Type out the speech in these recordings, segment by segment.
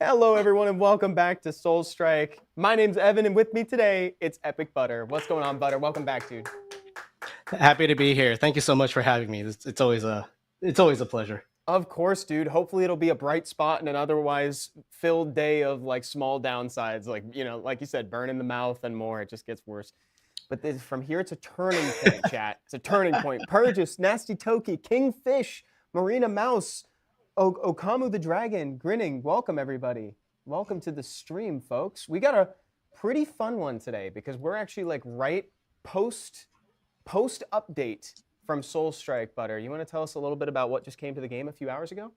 Hello, everyone, and welcome back to Soul Strike. My name's Evan, and with me today, it's EpicButter. What's going on, Butter? Welcome back, dude. Happy to be here. Thank you so much for having me. It's always a pleasure. Of course, dude. Hopefully, it'll be a bright spot in an otherwise filled day of like small downsides, like like you said, burn in the mouth and more. It just gets worse. But from here, it's a turning point, chat. It's a turning point. Purgus, Nasty Toki, Kingfish, Marina Mouse, Okamu the Dragon, Grinning. Welcome, everybody. Welcome to the stream, folks. We got a pretty fun one today because we're actually like right post update from Soul Strike. Butter, you want to tell us a little bit about what just came to the game a few hours ago?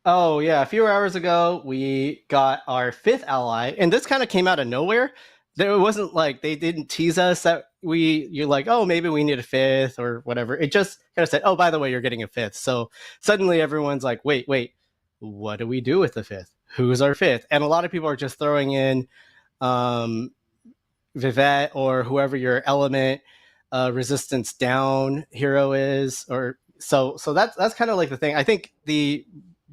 Oh yeah, a few hours ago we got our 5th ally, and this kind of came out of nowhere. There wasn't like they didn't tease us that you're like, oh, maybe we need a 5th or whatever. It just kind of said, oh, by the way, you're getting a 5th. So suddenly everyone's like, wait, what do we do with the 5th? Who's our 5th? And a lot of people are just throwing in Vivette or whoever your element resistance down hero is, or so that's kind of like the thing. I think the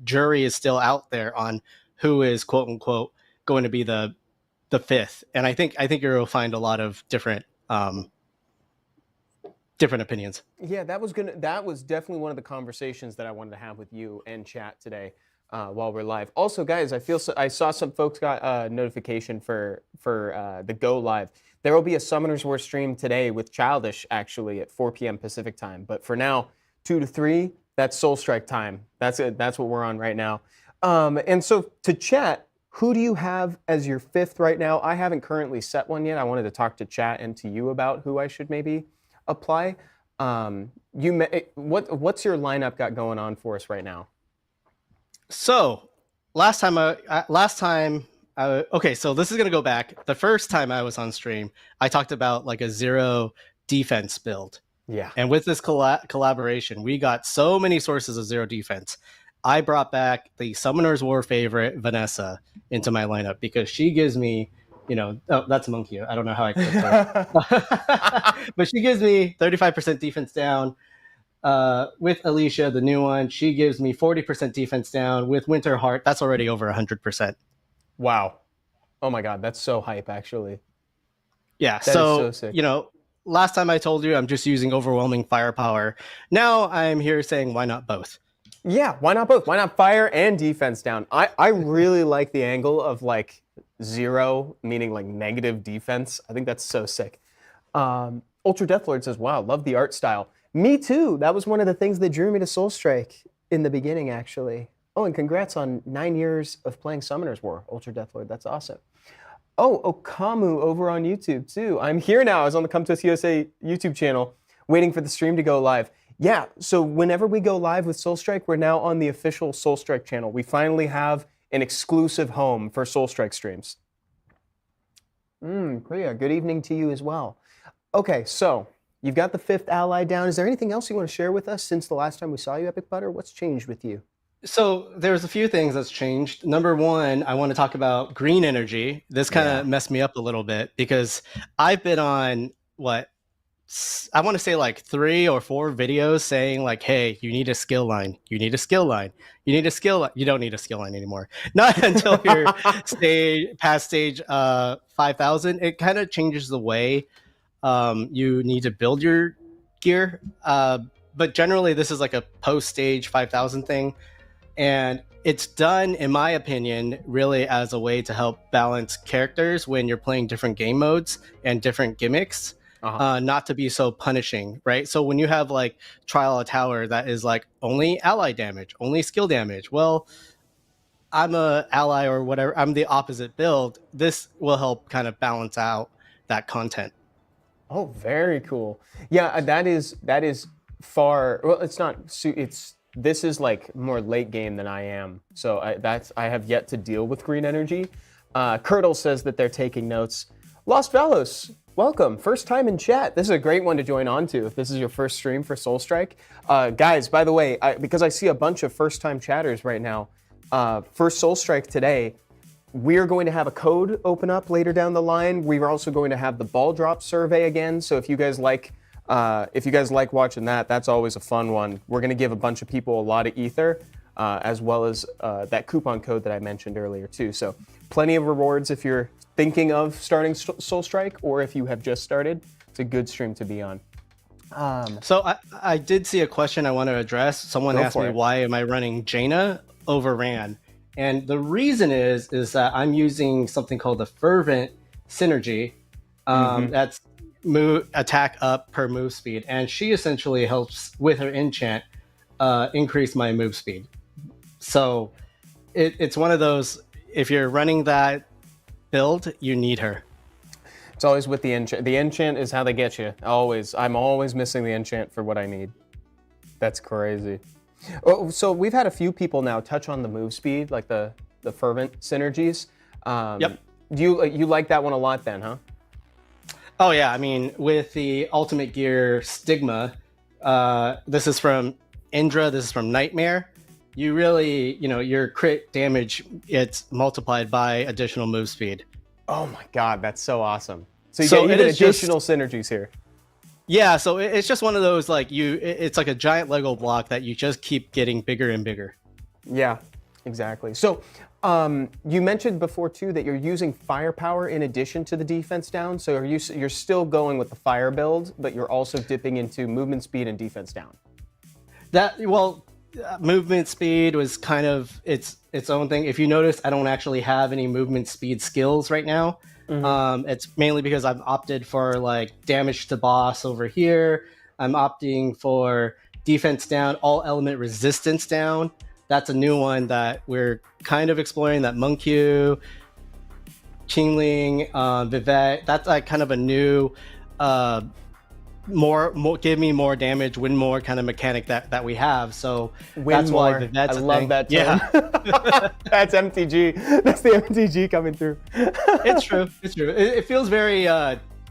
jury is still out there on who is quote unquote going to be the 5th, and I think you'll find a lot of different opinions. Yeah, that was definitely one of the conversations that I wanted to have with you and chat today while we're live. Also, guys, I saw some folks got a notification for the go live. There will be a Summoners War stream today with Childish actually at 4 p.m. Pacific time. But for now, 2 to 3, that's Soul Strike time. That's it. That's what we're on right now. And so to chat, who do you have as your 5th right now? I haven't currently set one yet. I wanted to talk to chat and to you about who I should maybe apply. What's your lineup got going on for us right now? So last time, okay, so this is going to go back. The first time I was on stream, I talked about like a 0 defense build. Yeah. And with this collaboration, we got so many sources of 0 defense. I brought back the Summoner's War favorite, Vanessa, into my lineup because she gives me, oh, that's Monkey. I don't know how I clicked her. But she gives me 35% defense down. With Alicia, the new one, she gives me 40% defense down. With Winterheart, that's already over 100%. Wow. Oh my God, that's so hype, actually. Yeah, that so sick. Last time I told you I'm just using overwhelming firepower. Now I'm here saying, why not both? Yeah, why not both? Why not fire and defense down? I really like the angle of like 0, meaning like negative defense. I think that's so sick. Ultra Deathlord says, wow, love the art style. Me too. That was one of the things that drew me to Soul Strike in the beginning, actually. Oh, and congrats on 9 years of playing Summoner's War, Ultra Deathlord. That's awesome. Oh, Okamu over on YouTube too. I'm here now. I was on the Come To Us USA YouTube channel waiting for the stream to go live. Yeah, so whenever we go live with Soul Strike, we're now on the official Soul Strike channel. We finally have an exclusive home for Soul Strike streams. Priya, good evening to you as well. Okay, so you've got the 5th ally down. Is there anything else you want to share with us since the last time we saw you, EpicButter? What's changed with you? So there's a few things that's changed. Number one, I want to talk about green energy. This kind of messed me up a little bit because I've been on I want to say like 3 or 4 videos saying like, hey, you need a skill line. You need a skill line. You need a skill line. You don't need a skill line anymore. Not until you're past stage 5,000. It kind of changes the way you need to build your gear. But generally, this is like a post-stage 5,000 thing. And it's done, in my opinion, really as a way to help balance characters when you're playing different game modes and different gimmicks. Not to be so punishing, right? So when you have like Trial of Tower that is like only ally damage, only skill damage, well, I'm a ally or whatever, I'm the opposite build. This will help kind of balance out that content. Oh, very cool. Yeah, that is far, well, it's not, this is like more late game than I am. So I have yet to deal with green energy. Curdle says that they're taking notes. Lost Valos, welcome. First time in chat. This is a great one to join on to if this is your first stream for Soul Strike. Guys, by the way, because I see a bunch of first-time chatters right now, for Soul Strike today, we're going to have a code open up later down the line. We're also going to have the ball drop survey again. So if you guys like watching that, that's always a fun one. We're going to give a bunch of people a lot of ether. as well as that coupon code that I mentioned earlier too. So plenty of rewards if you're thinking of starting Soul Strike, or if you have just started. It's a good stream to be on. So I did see a question I want to address. Someone asked me, why am I running Jaina over Ran? And the reason is that I'm using something called the Fervent Synergy. That's attack up per move speed. And she essentially helps with her enchant increase my move speed. So it's one of those, if you're running that build, you need her. It's always with the enchant. The enchant is how they get you. Always. I'm always missing the enchant for what I need. That's crazy. Oh, so we've had a few people now touch on the move speed, like the fervent synergies. Yep. Do you like that one a lot then, huh? Oh yeah, I mean, with the Ultimate Gear Stigma, this is from Indra, this is from Nightmare. You really, your crit damage, it's multiplied by additional move speed. Oh my god, that's so awesome. So you get even additional synergies here. Yeah, so it's just one of those, like, it's like a giant Lego block that you just keep getting bigger and bigger. Yeah, exactly. So you mentioned before too that you're using firepower in addition to the defense down. So you're still going with the fire build, but you're also dipping into movement speed and defense down. Movement speed was kind of its own thing. If you notice, I don't actually have any movement speed skills right now. It's mainly because I've opted for like damage to boss over here. I'm opting for defense down, all element resistance down. That's a new one that we're kind of exploring, that Monkyu, Qingling, Vivek. That's like kind of a new more give me more damage, win more kind of mechanic that we have. So that's why Vivet's I love that term. Yeah. That's MTG. That's the MTG coming through. It's true. It feels very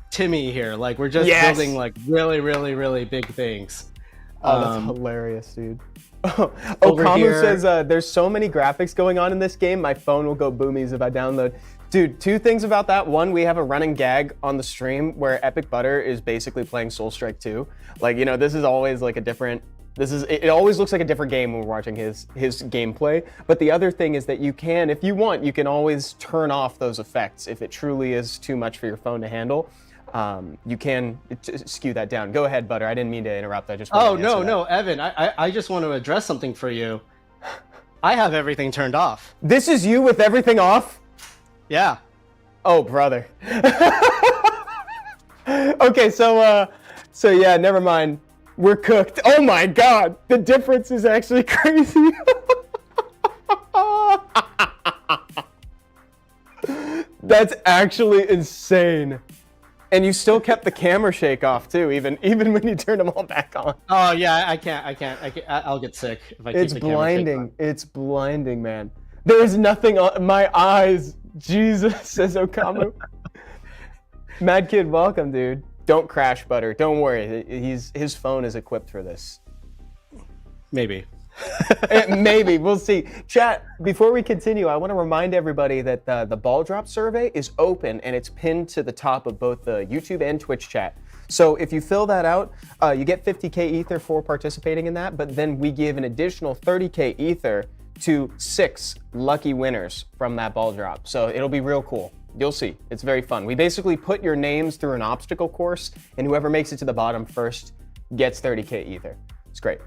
Timmy here. Like we're just building like really, really, really big things. Oh, that's hilarious, dude. Okamu says there's so many graphics going on in this game, my phone will go boomies if I download. Dude, two things about that. One, we have a running gag on the stream where EpicButter is basically playing Soul Strike 2. Like, this is always like a different, it always looks like a different game when we're watching his gameplay. But the other thing is that you can, if you want, you can always turn off those effects if it truly is too much for your phone to handle. You can skew that down. Go ahead, Butter. I didn't mean to interrupt. I just no, Evan, I just want to address something for you. I have everything turned off. This is you with everything off? Yeah. Oh, brother. Okay, so yeah, never mind. We're cooked. Oh my god, the difference is actually crazy. That's actually insane. And you still kept the camera shake off too, even when you turned them all back on. Oh yeah, I can't. I'll get sick if I keep the camera shake on. It's blinding, man. There's nothing on my eyes. Jesus, says Okamu. Mad Kid, welcome, dude. Don't crash, Butter. Don't worry. His phone is equipped for this. Maybe. Maybe. We'll see. Chat, before we continue, I want to remind everybody that the ball drop survey is open and it's pinned to the top of both the YouTube and Twitch chat. So if you fill that out, you get 50K Ether for participating in that, but then we give an additional 30K Ether to 6 lucky winners from that ball drop. So it'll be real cool. You'll see. It's very fun. We basically put your names through an obstacle course, and whoever makes it to the bottom first gets 30K Ether. It's great.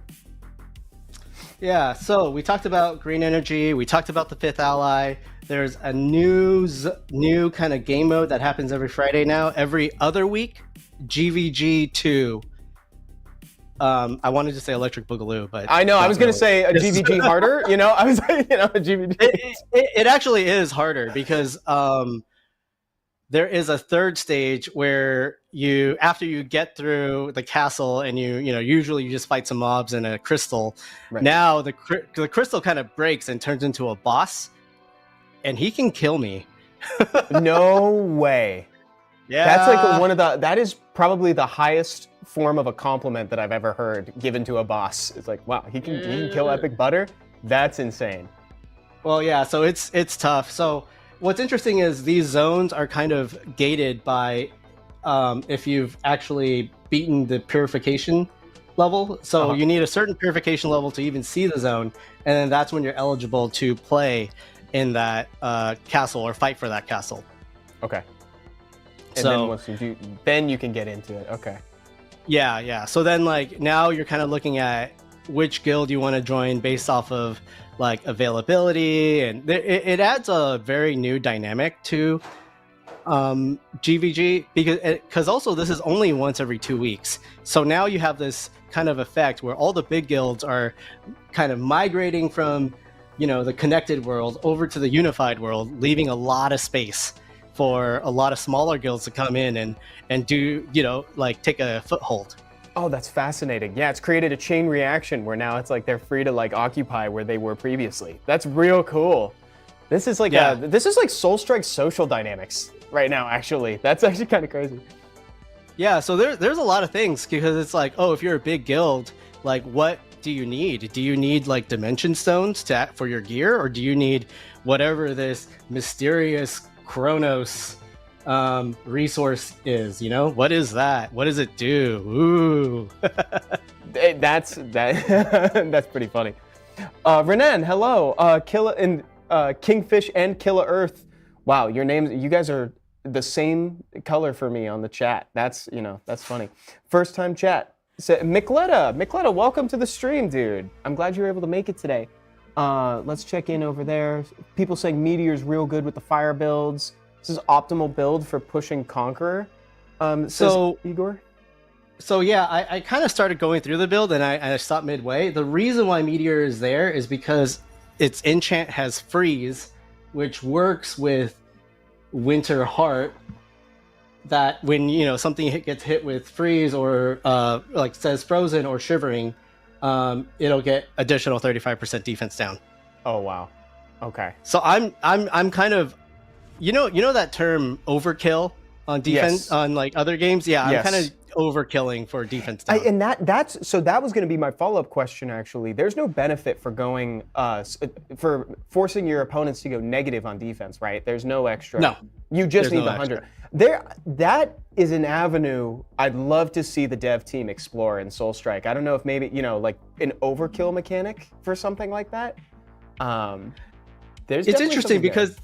Yeah, so we talked about green energy. We talked about the 5th ally. There's a new kind of game mode that happens every Friday now. Every other week, GVG2. I wanted to say Electric Boogaloo, but I know I was going to say a GVG harder. I was like, a GVG. It actually is harder because there is a third stage where after you get through the castle and usually you just fight some mobs in a crystal. Right. Now the crystal kind of breaks and turns into a boss, and he can kill me. No way. Yeah, that's like that is probably the highest form of a compliment that I've ever heard given to a boss. It's like, wow, he can kill EpicButter? That's insane. Well, yeah, so it's tough. So what's interesting is these zones are kind of gated by if you've actually beaten the purification level. So you need a certain purification level to even see the zone, and then that's when you're eligible to play in that castle or fight for that castle. Okay. And So then once you do, then you can get into it. Okay. yeah. So then like now you're kind of looking at which guild you want to join based off of like availability, and it adds a very new dynamic to GVG because also this is only once every 2 weeks. So now you have this kind of effect where all the big guilds are kind of migrating from, you know, the connected world over to the unified world, leaving a lot of space for a lot of smaller guilds to come in and do, you know, like take a foothold. Oh, that's fascinating. Yeah, it's created a chain reaction where now it's like they're free to like occupy where they were previously. That's real cool. This is like this is like Soulstrike social dynamics right now, actually. That's actually kind of crazy. Yeah, so there's a lot of things because it's like, oh, if you're a big guild, like what do you need? Do you need like dimension stones for your gear, or do you need whatever this mysterious Chronos resource is? You know, what is that? What does it do? Ooh. That's pretty funny. Renan, hello. Kingfish and Killa Earth. Wow, your names, you guys are the same color for me on the chat. That's, you know, that's funny. First time chat. So, Micletta, welcome to the stream, dude. I'm glad you were able to make it today. Let's check in over there. People saying Meteor's real good with the fire builds. This is optimal build for pushing Conqueror. So Igor? So yeah, I kind of started going through the build and I stopped midway. The reason why Meteor is there is because its enchant has freeze, which works with Winter Heart, that when, you know, something gets hit with freeze or like says frozen or shivering, it'll get additional 35% defense down. Oh wow. Okay. So I'm kind of, you know that term overkill on defense on like other games? Yeah, I'm kind of overkilling for defense down. And that was going to be my follow-up question, actually. There's no benefit for going for forcing your opponents to go negative on defense, right? There's no extra. No. You just need the 100. That is an avenue I'd love to see the dev team explore in Soulstrike. I don't know if maybe, you know, like an overkill mechanic for something like that. It's interesting because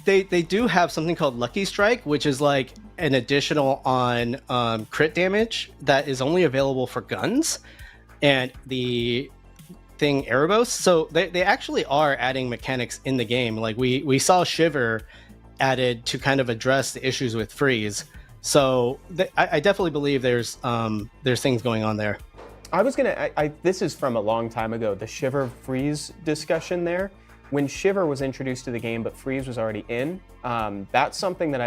they do have something called Lucky Strike, which is like an additional on crit damage that is only available for guns and the thing Erebos. So they actually are adding mechanics in the game. Like we saw Shiver added to kind of address the issues with freeze. So I definitely believe there's things going on there. I was gonna. This is from a long time ago. The Shiver freeze discussion there. When Shiver was introduced to the game, but freeze was already in. That's something that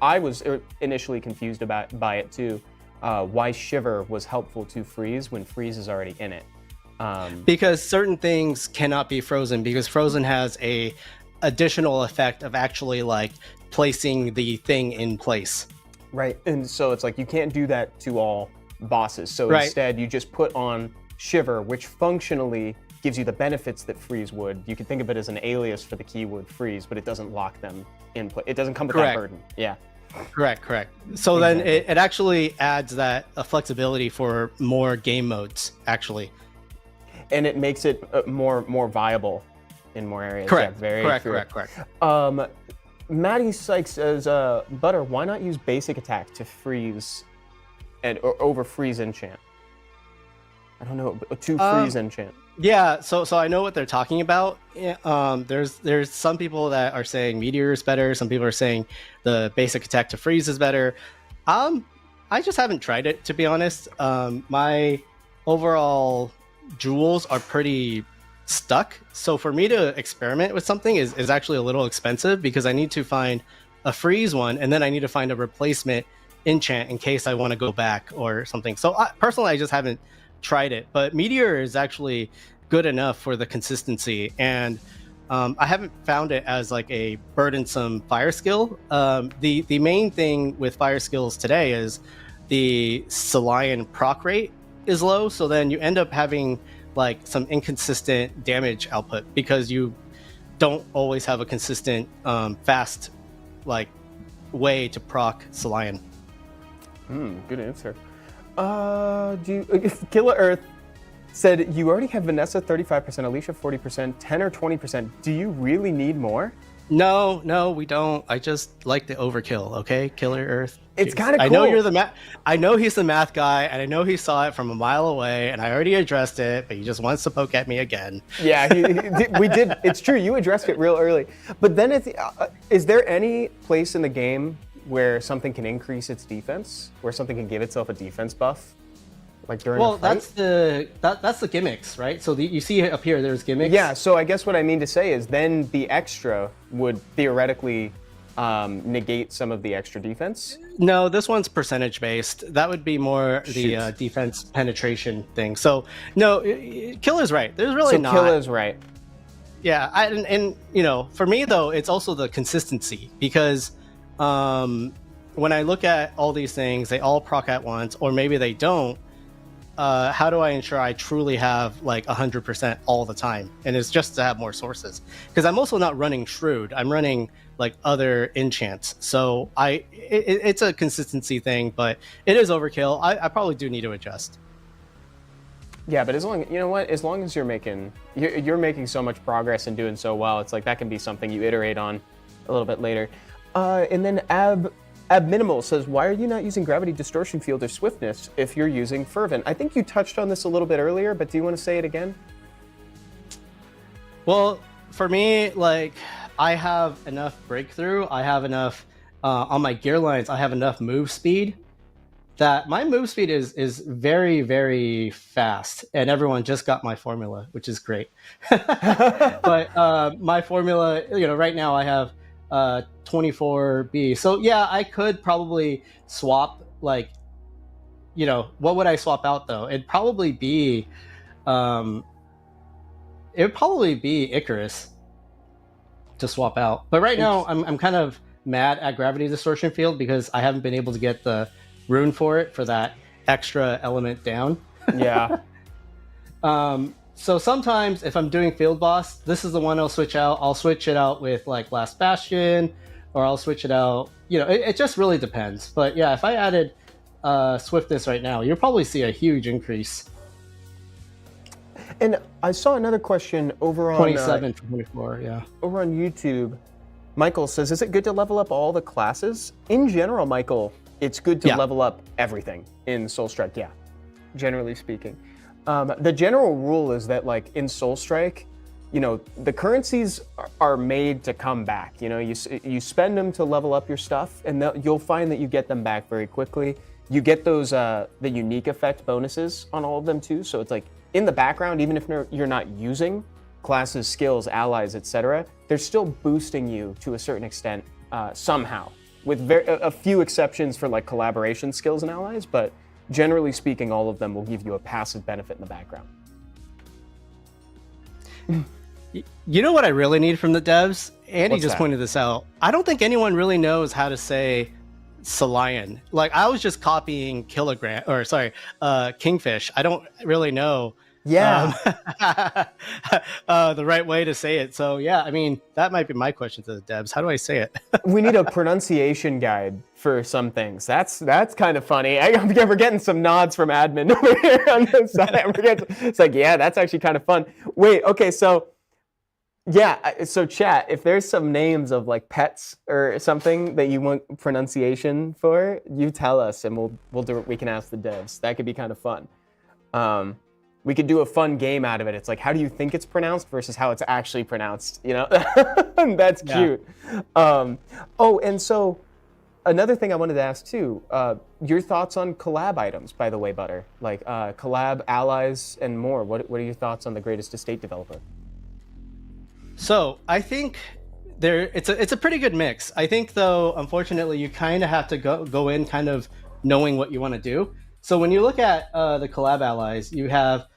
I was initially confused by it too. Why Shiver was helpful to freeze when freeze is already in it. Because certain things cannot be frozen, because frozen has a additional effect of actually like placing the thing in place. Right, and so it's like you can't do that to all bosses. So instead, you just put on Shiver, which functionally gives you the benefits that freeze would. You can think of it as an alias for the keyword freeze, but it doesn't lock them in place. It doesn't come with that burden. Yeah. Correct. So then it actually adds that flexibility for more game modes, actually. And it makes it more viable in more areas. Correct. Yeah, Correct. Maddie Sykes says, Butter, why not use basic attack to freeze or over freeze enchant? I don't know, to freeze enchant. Yeah, so I know what they're talking about. There's some people that are saying Meteor is better. Some people are saying the basic attack to freeze is better. I just haven't tried it, to be honest. My overall jewels are pretty stuck. So for me to experiment with something is actually a little expensive because I need to find a freeze one and then I need to find a replacement enchant in case I want to go back or something. So personally, I just haven't tried it, but Meteor is actually good enough for the consistency, and I haven't found it as like a burdensome fire skill. The main thing with fire skills today is the Salian proc rate is low, so then you end up having like some inconsistent damage output because you don't always have a consistent fast like way to proc Salian. Good answer. Killer Earth said you already have Vanessa 35%, Alicia 40%, 10 or 20%. Do you really need more? No, we don't. I just like the overkill. Okay, Killer Earth. It's kind of cool. I know you're the math. I know he's the math guy, and I know he saw it from a mile away, and I already addressed it, but he just wants to poke at me again. Yeah, we did. It's true. You addressed it real early. But then, is there any place in the game where something can increase its defense, where something can give itself a defense buff, like during a fight? That's the gimmicks, right? So you see up here, there's gimmicks. Yeah. So I guess what I mean to say is then the extra would theoretically negate some of the extra defense. No, this one's percentage based. That would be more the defense penetration thing. So no, Killer's right. There's really not. Killer's right. Yeah, and you know, for me though, it's also the consistency because when I look at all these things, they all proc at once, or maybe they don't. How do I ensure I truly have like 100% all the time? And it's just to have more sources, because I'm also not running Shrewd. I'm running like other enchants. So it's a consistency thing, but it is overkill. I probably do need to adjust. Yeah, but as long as you're making so much progress and doing so well, it's like that can be something you iterate on a little bit later. And then Ab Minimal says, why are you not using Gravity Distortion Field or Swiftness if you're using Fervent? I think you touched on this a little bit earlier, but do you want to say it again? Well, for me, like, I have enough breakthrough. I have enough, on my gear lines, I have enough move speed that my move speed is very, very fast. And everyone just got my formula, which is great. But my formula, right now I have 24B. So yeah, I could probably swap, like, what would I swap out though? It'd probably be Icarus to swap out. But right now I'm kind of mad at Gravity Distortion Field because I haven't been able to get the rune for that extra element down. Yeah. So sometimes if I'm doing Field Boss, this is the one I'll switch out. I'll switch it out with like Last Bastion, or I'll switch it out. It just really depends. But yeah, if I added Swiftness right now, you'll probably see a huge increase. And I saw another question over on 27 to 24, yeah. Over on YouTube. Michael says, is it good to level up all the classes? In general, Michael, it's good to level up everything in Soul Strike, yeah, generally speaking. The general rule is that, like, in Soul Strike, the currencies are made to come back. You spend them to level up your stuff, and you'll find that you get them back very quickly. You get those the unique effect bonuses on all of them too. So it's like in the background, even if you're not using classes, skills, allies, etc., they're still boosting you to a certain extent somehow, with a few exceptions for like collaboration skills and allies, but generally speaking, all of them will give you a passive benefit in the background. You know what I really need from the devs? Andy What's just that? pointed this out. I don't think anyone really knows how to say Salion. Like, I was just copying Kingfish. I don't really know the right way to say it. So yeah, I mean, that might be my question to the devs. How do I say it? We need a pronunciation guide for some things. That's kind of funny. We're getting some nods from admin over here on this side. It's like, yeah, that's actually kind of fun. Wait, okay, so yeah, so chat, if there's some names of like pets or something that you want pronunciation for, you tell us and we'll do it. We can ask the devs. That could be kind of fun. We could do a fun game out of it. It's like, how do you think it's pronounced versus how it's actually pronounced? That's cute. And so another thing I wanted to ask too, your thoughts on collab items, by the way, Butter, like collab allies and more. What are your thoughts on the greatest estate developer? So I think it's a pretty good mix. I think though, unfortunately, you kind of have to go in kind of knowing what you want to do. So when you look at the collab allies, you have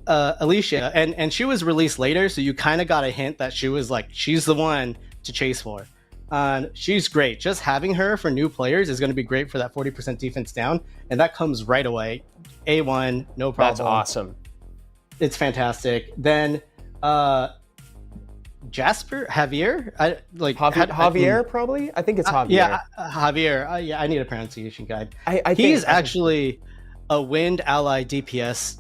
Alicia, and she was released later, so you kind of got a hint that she's the one to chase for. She's great. Just having her for new players is going to be great for that 40% defense down, and that comes right away. A1, no problem. That's awesome. It's fantastic. Then Javier, Javier, probably. I think it's Javier. Yeah, Javier. I need a pronunciation guide. I he's actually a wind ally DPS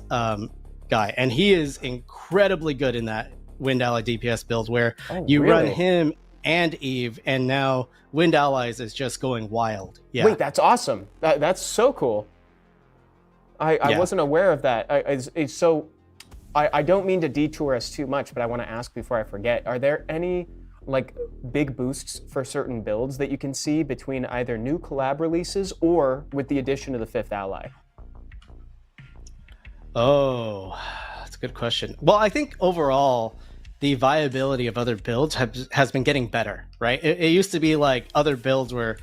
guy, and he is incredibly good in that wind ally DPS build where you run him and Eve, and now wind allies is just going wild. Yeah. Wait, that's awesome. That's so cool. I wasn't aware of that. I don't mean to detour us too much, but I want to ask before I forget, are there any like big boosts for certain builds that you can see between either new collab releases or with the addition of the 5th ally? Oh, that's a good question. Well, I think overall, the viability of other builds has been getting better, right? It used to be like other builds were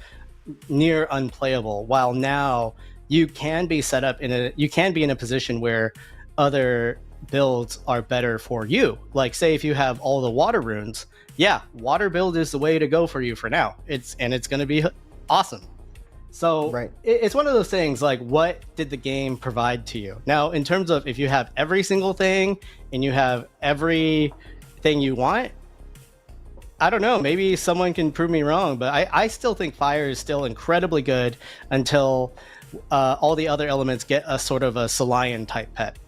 near unplayable, while now you can be set up you can be in a position where other builds are better for you. Like say if you have all the water runes, yeah, water build is the way to go for you for now. It's going to be awesome. So it's one of those things like, what did the game provide to you? Now, in terms of if you have every single thing and you have everything you want, I don't know, maybe someone can prove me wrong, but I still think fire is still incredibly good until all the other elements get a sort of a Solian type pet.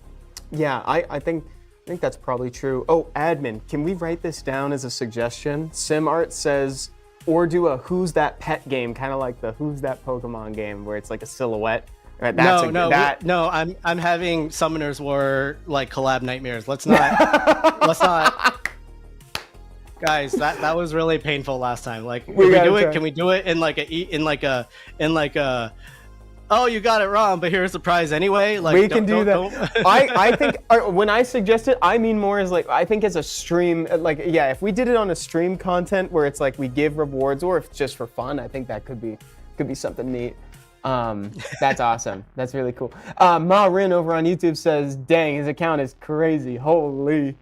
Yeah, I think that's probably true. Oh, admin, can we write this down as a suggestion? SimArt says, or do a Who's That Pet game, kind of like the Who's That Pokemon game, where it's like a silhouette. Right, no, I'm having Summoners War like collab nightmares. Let's not. Guys, that was really painful last time. Like, can we do it in like a oh, you got it wrong, but here's the prize anyway. Like, we can do that. I think when I suggest it, I mean more as like, I think as a stream, like, yeah, if we did it on a stream content where it's like we give rewards, or if it's just for fun, I think that could be something neat. That's awesome. That's really cool. Ma Rin over on YouTube says, dang, his account is crazy. Holy.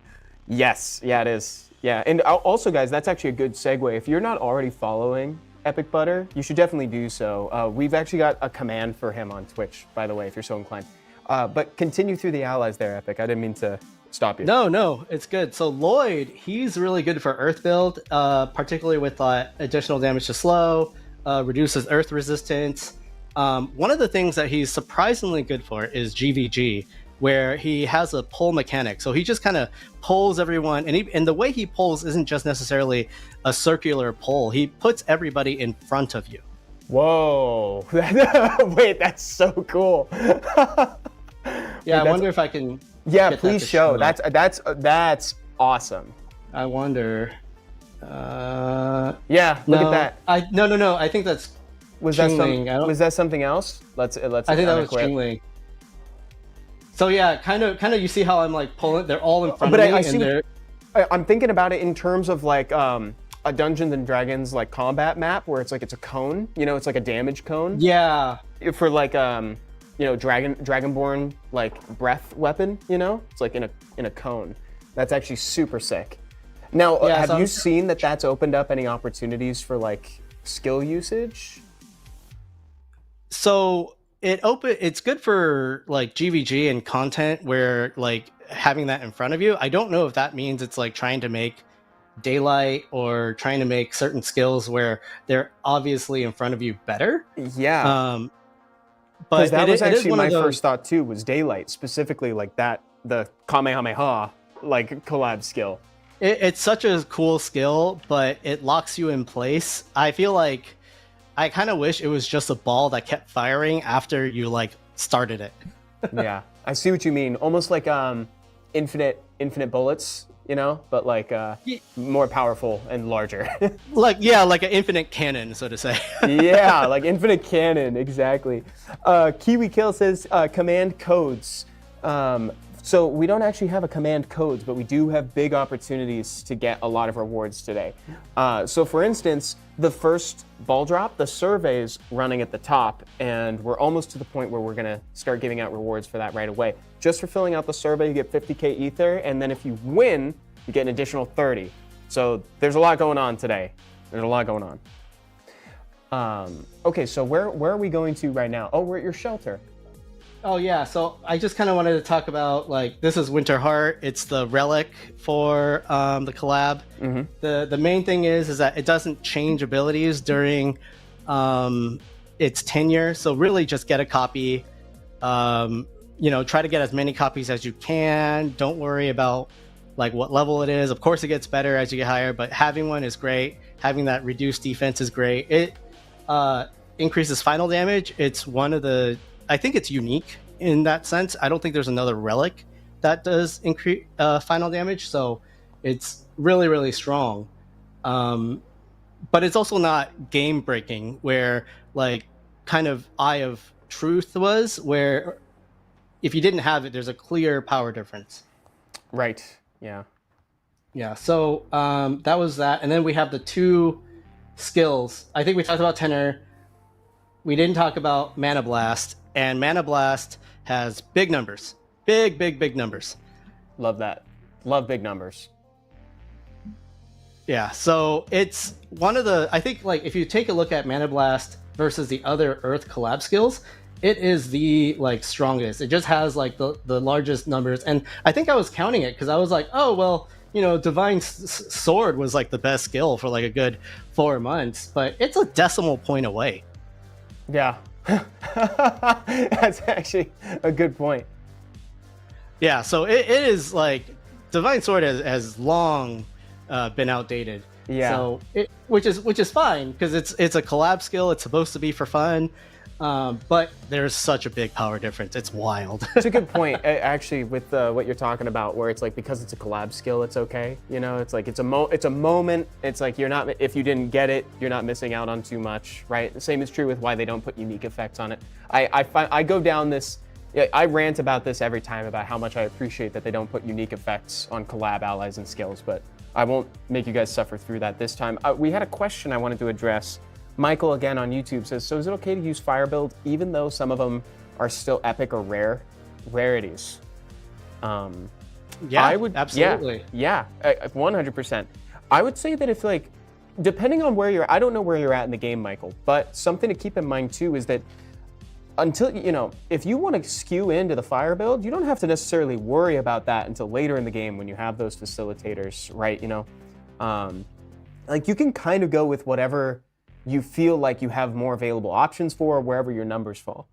Yes, yeah, it is. Yeah, and also, guys, that's actually a good segue. If you're not already following EpicButter, you should definitely do so. We've actually got a command for him on Twitch, by the way, if you're so inclined. But continue through the allies there, Epic. I didn't mean to stop you. No, it's good. So Lloyd, he's really good for Earth build, particularly with additional damage to slow, reduces Earth resistance. One of the things that he's surprisingly good for is GVG, where he has a pull mechanic. So he just kind of pulls everyone, and the way he pulls isn't just necessarily a circular pull. He puts everybody in front of you. Whoa. Wait, that's so cool. Yeah, I wonder if I can. Yeah, please show. That's awesome. I wonder. Yeah, look at that. No. I think that's. Was that something else? Let's. I think that was Chingling. So yeah, kind of. You see how I'm like pulling? They're all in front of me. I'm thinking about it in terms of like a Dungeons and Dragons like combat map where it's like it's a cone. You know, it's like a damage cone. Yeah. For like Dragonborn like breath weapon. You know, it's like in a cone. That's actually super sick. Now, have you seen that that's opened up any opportunities for like skill usage? So it's good for like GVG and content where like having that in front of you. I don't know if that means it's like trying to make daylight or trying to make certain skills where they're obviously in front of you better. Yeah. But that was actually my first thought too, was daylight, specifically like that, the Kamehameha like collab skill. It's such a cool skill, but it locks you in place. I feel like I kind of wish it was just a ball that kept firing after you like started it. Yeah, I see what you mean. Almost like infinite bullets, you know, but like more powerful and larger. like an infinite cannon, so to say. Yeah, like infinite cannon, exactly. Kiwi Kill says command codes. So we don't actually have a command codes, but we do have big opportunities to get a lot of rewards today. So for instance, the first ball drop, the survey's running at the top, and we're almost to the point where we're gonna start giving out rewards for that right away. Just for filling out the survey, you get 50K ether, and then if you win, you get an additional 30. So there's a lot going on today. There's a lot going on. Okay, so where are we going to right now? Oh, we're at your shelter. Oh yeah, so I just kind of wanted to talk about like, this is Winterheart. It's the relic for the collab. Mm-hmm. The main thing is that it doesn't change abilities during its tenure. So really just get a copy Try to get as many copies as you can. Don't worry about like what level it is. Of course, it gets better as you get higher, but having one is great. Having that reduced defense is great. It increases final damage. It's one of the, I think it's unique in that sense. I don't think there's another relic that does increase final damage, so it's really, really strong. But it's also not game breaking, where like kind of Eye of Truth was, where if you didn't have it, there's a clear power difference. Right. Yeah. Yeah. So that was that, and then we have the two skills. I think we talked about Tenor. We didn't talk about Mana Blast, and Mana Blast has big numbers, big numbers. Love that. Love big numbers. Yeah. So it's one of the. I think like if you take a look at Mana Blast versus the other Earth collab skills, it is the like strongest. It just has like the largest numbers, and I think I was counting it because I was like, oh well, Divine Sword was like the best skill for like a good 4 months, but it's a decimal point away. Yeah, that's actually a good point. Yeah, so it is like Divine Sword has long been outdated. Yeah, so which is fine because it's a collab skill. It's supposed to be for fun. But there's such a big power difference. It's wild. It's a good point, actually, with what you're talking about, where it's like because it's a collab skill, it's okay. It's like it's a moment. It's like you're not, if you didn't get it, you're not missing out on too much, right? The same is true with why they don't put unique effects on it. I go down this. I rant about this every time about how much I appreciate that they don't put unique effects on collab allies and skills, but I won't make you guys suffer through that this time. We had a question I wanted to address. Michael, again on YouTube, says, so is it okay to use fire build even though some of them are still epic or rarities? Yeah, I would absolutely. Yeah, 100%. I would say that if like, depending on where I don't know where you're at in the game, Michael, but something to keep in mind too is that until, if you want to skew into the fire build, you don't have to necessarily worry about that until later in the game when you have those facilitators, right? Like you can kind of go with whatever you feel like you have more available options for, wherever your numbers fall.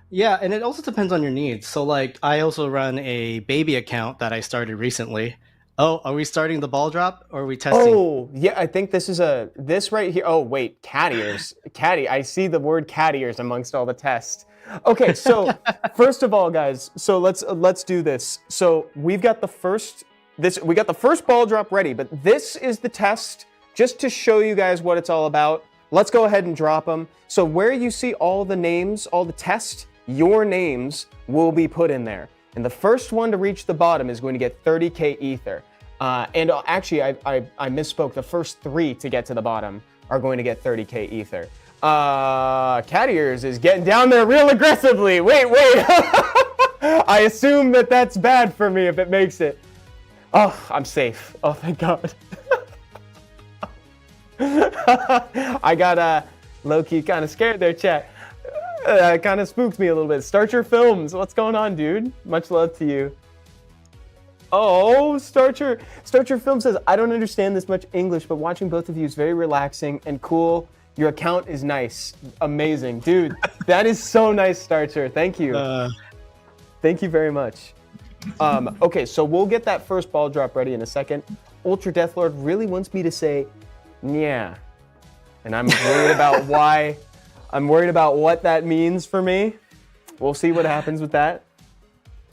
Yeah, and it also depends on your needs. So like I also run a baby account that I started recently. Oh, are we starting the ball drop or are we testing? Oh, yeah, I think this is this right here. Oh, wait, cat ears. I see the word cat ears amongst all the tests. Okay, so first of all, guys, so let's do this. So we got the first ball drop ready, but this is the test just to show you guys what it's all about. Let's go ahead and drop them. So where you see all the names, all the tests, your names will be put in there. And the first one to reach the bottom is going to get 30K ether. And actually, I misspoke. The first 3 to get to the bottom are going to get 30K ether. Cat Ears is getting down there real aggressively. Wait. I assume that's bad for me if it makes it. Oh, I'm safe. Oh, thank God. I got low-key kind of scared there, chat. It kind of spooked me a little bit. Starcher Films, what's going on, dude? Much love to you. Oh, Starcher Film says, I don't understand this much English, but watching both of you is very relaxing and cool. Your account is nice. Amazing. Dude, that is so nice, Starcher. Thank you. Thank you very much. Okay, so we'll get that first ball drop ready in a second. Ultra Deathlord really wants me to say, yeah. And I'm worried about why. I'm worried about what that means for me. We'll see what happens with that.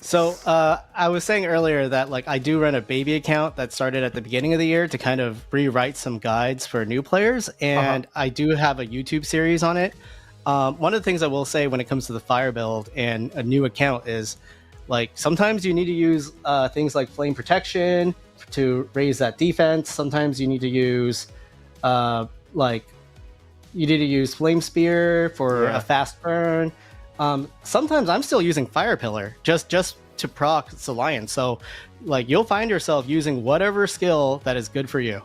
So I was saying earlier that like I do run a baby account that started at the beginning of the year to kind of rewrite some guides for new players, and I do have a YouTube series on it. One of the things I will say when it comes to the fire build and a new account is like sometimes you need to use things like flame protection to raise that defense. Sometimes you need to use flame spear for a fast burn. Sometimes I'm still using fire pillar just to proc Soliant. So like you'll find yourself using whatever skill that is good for you.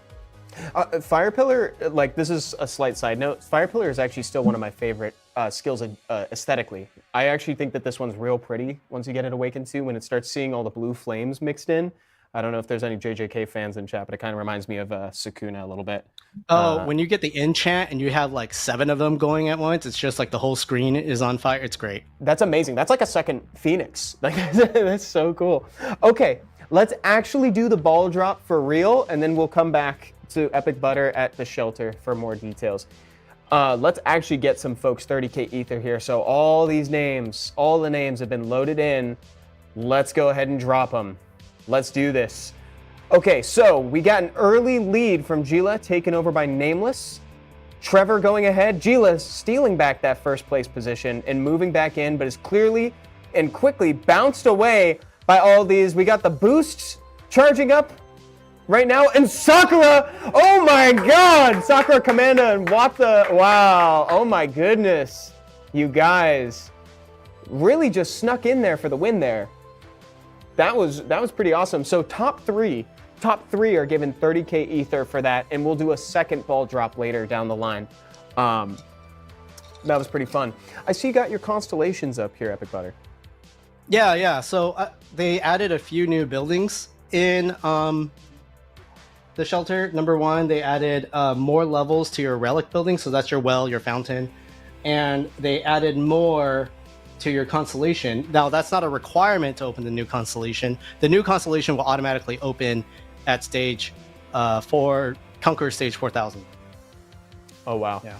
Fire pillar, like this is a slight side note. Fire pillar is actually still one of my favorite skills aesthetically. I actually think that this one's real pretty once you get it awakened to, when it starts seeing all the blue flames mixed in. I don't know if there's any JJK fans in chat, but it kind of reminds me of Sukuna a little bit. Oh, when you get the enchant and you have like 7 of them going at once, it's just like the whole screen is on fire. It's great. That's amazing. That's like a second Phoenix. Like that's so cool. Okay, let's actually do the ball drop for real, and then we'll come back to EpicButter at the shelter for more details. Let's actually get some folks 30k ether here. So all these names, all the names have been loaded in. Let's go ahead and drop them. Let's do this. Okay, so we got an early lead from Gila, taken over by Nameless. Trevor going ahead. Gila stealing back that first place position and moving back in, but is clearly and quickly bounced away by all these. We got the boosts charging up right now, and Sakura, oh my god, Sakura Commanda and wow, oh my goodness. You guys really just snuck in there for the win there. That was pretty awesome. So top three are given 30k ether for that, and we'll do a second ball drop later down the line. That was pretty fun. I see you got your constellations up here, EpicButter. Yeah. So they added a few new buildings in the shelter. Number 1, they added more levels to your relic building, so that's your well, your fountain, and they added more to your constellation. Now, that's not a requirement to open the new constellation. The new constellation will automatically open at stage 4, Conqueror stage 4000. Oh wow, yeah,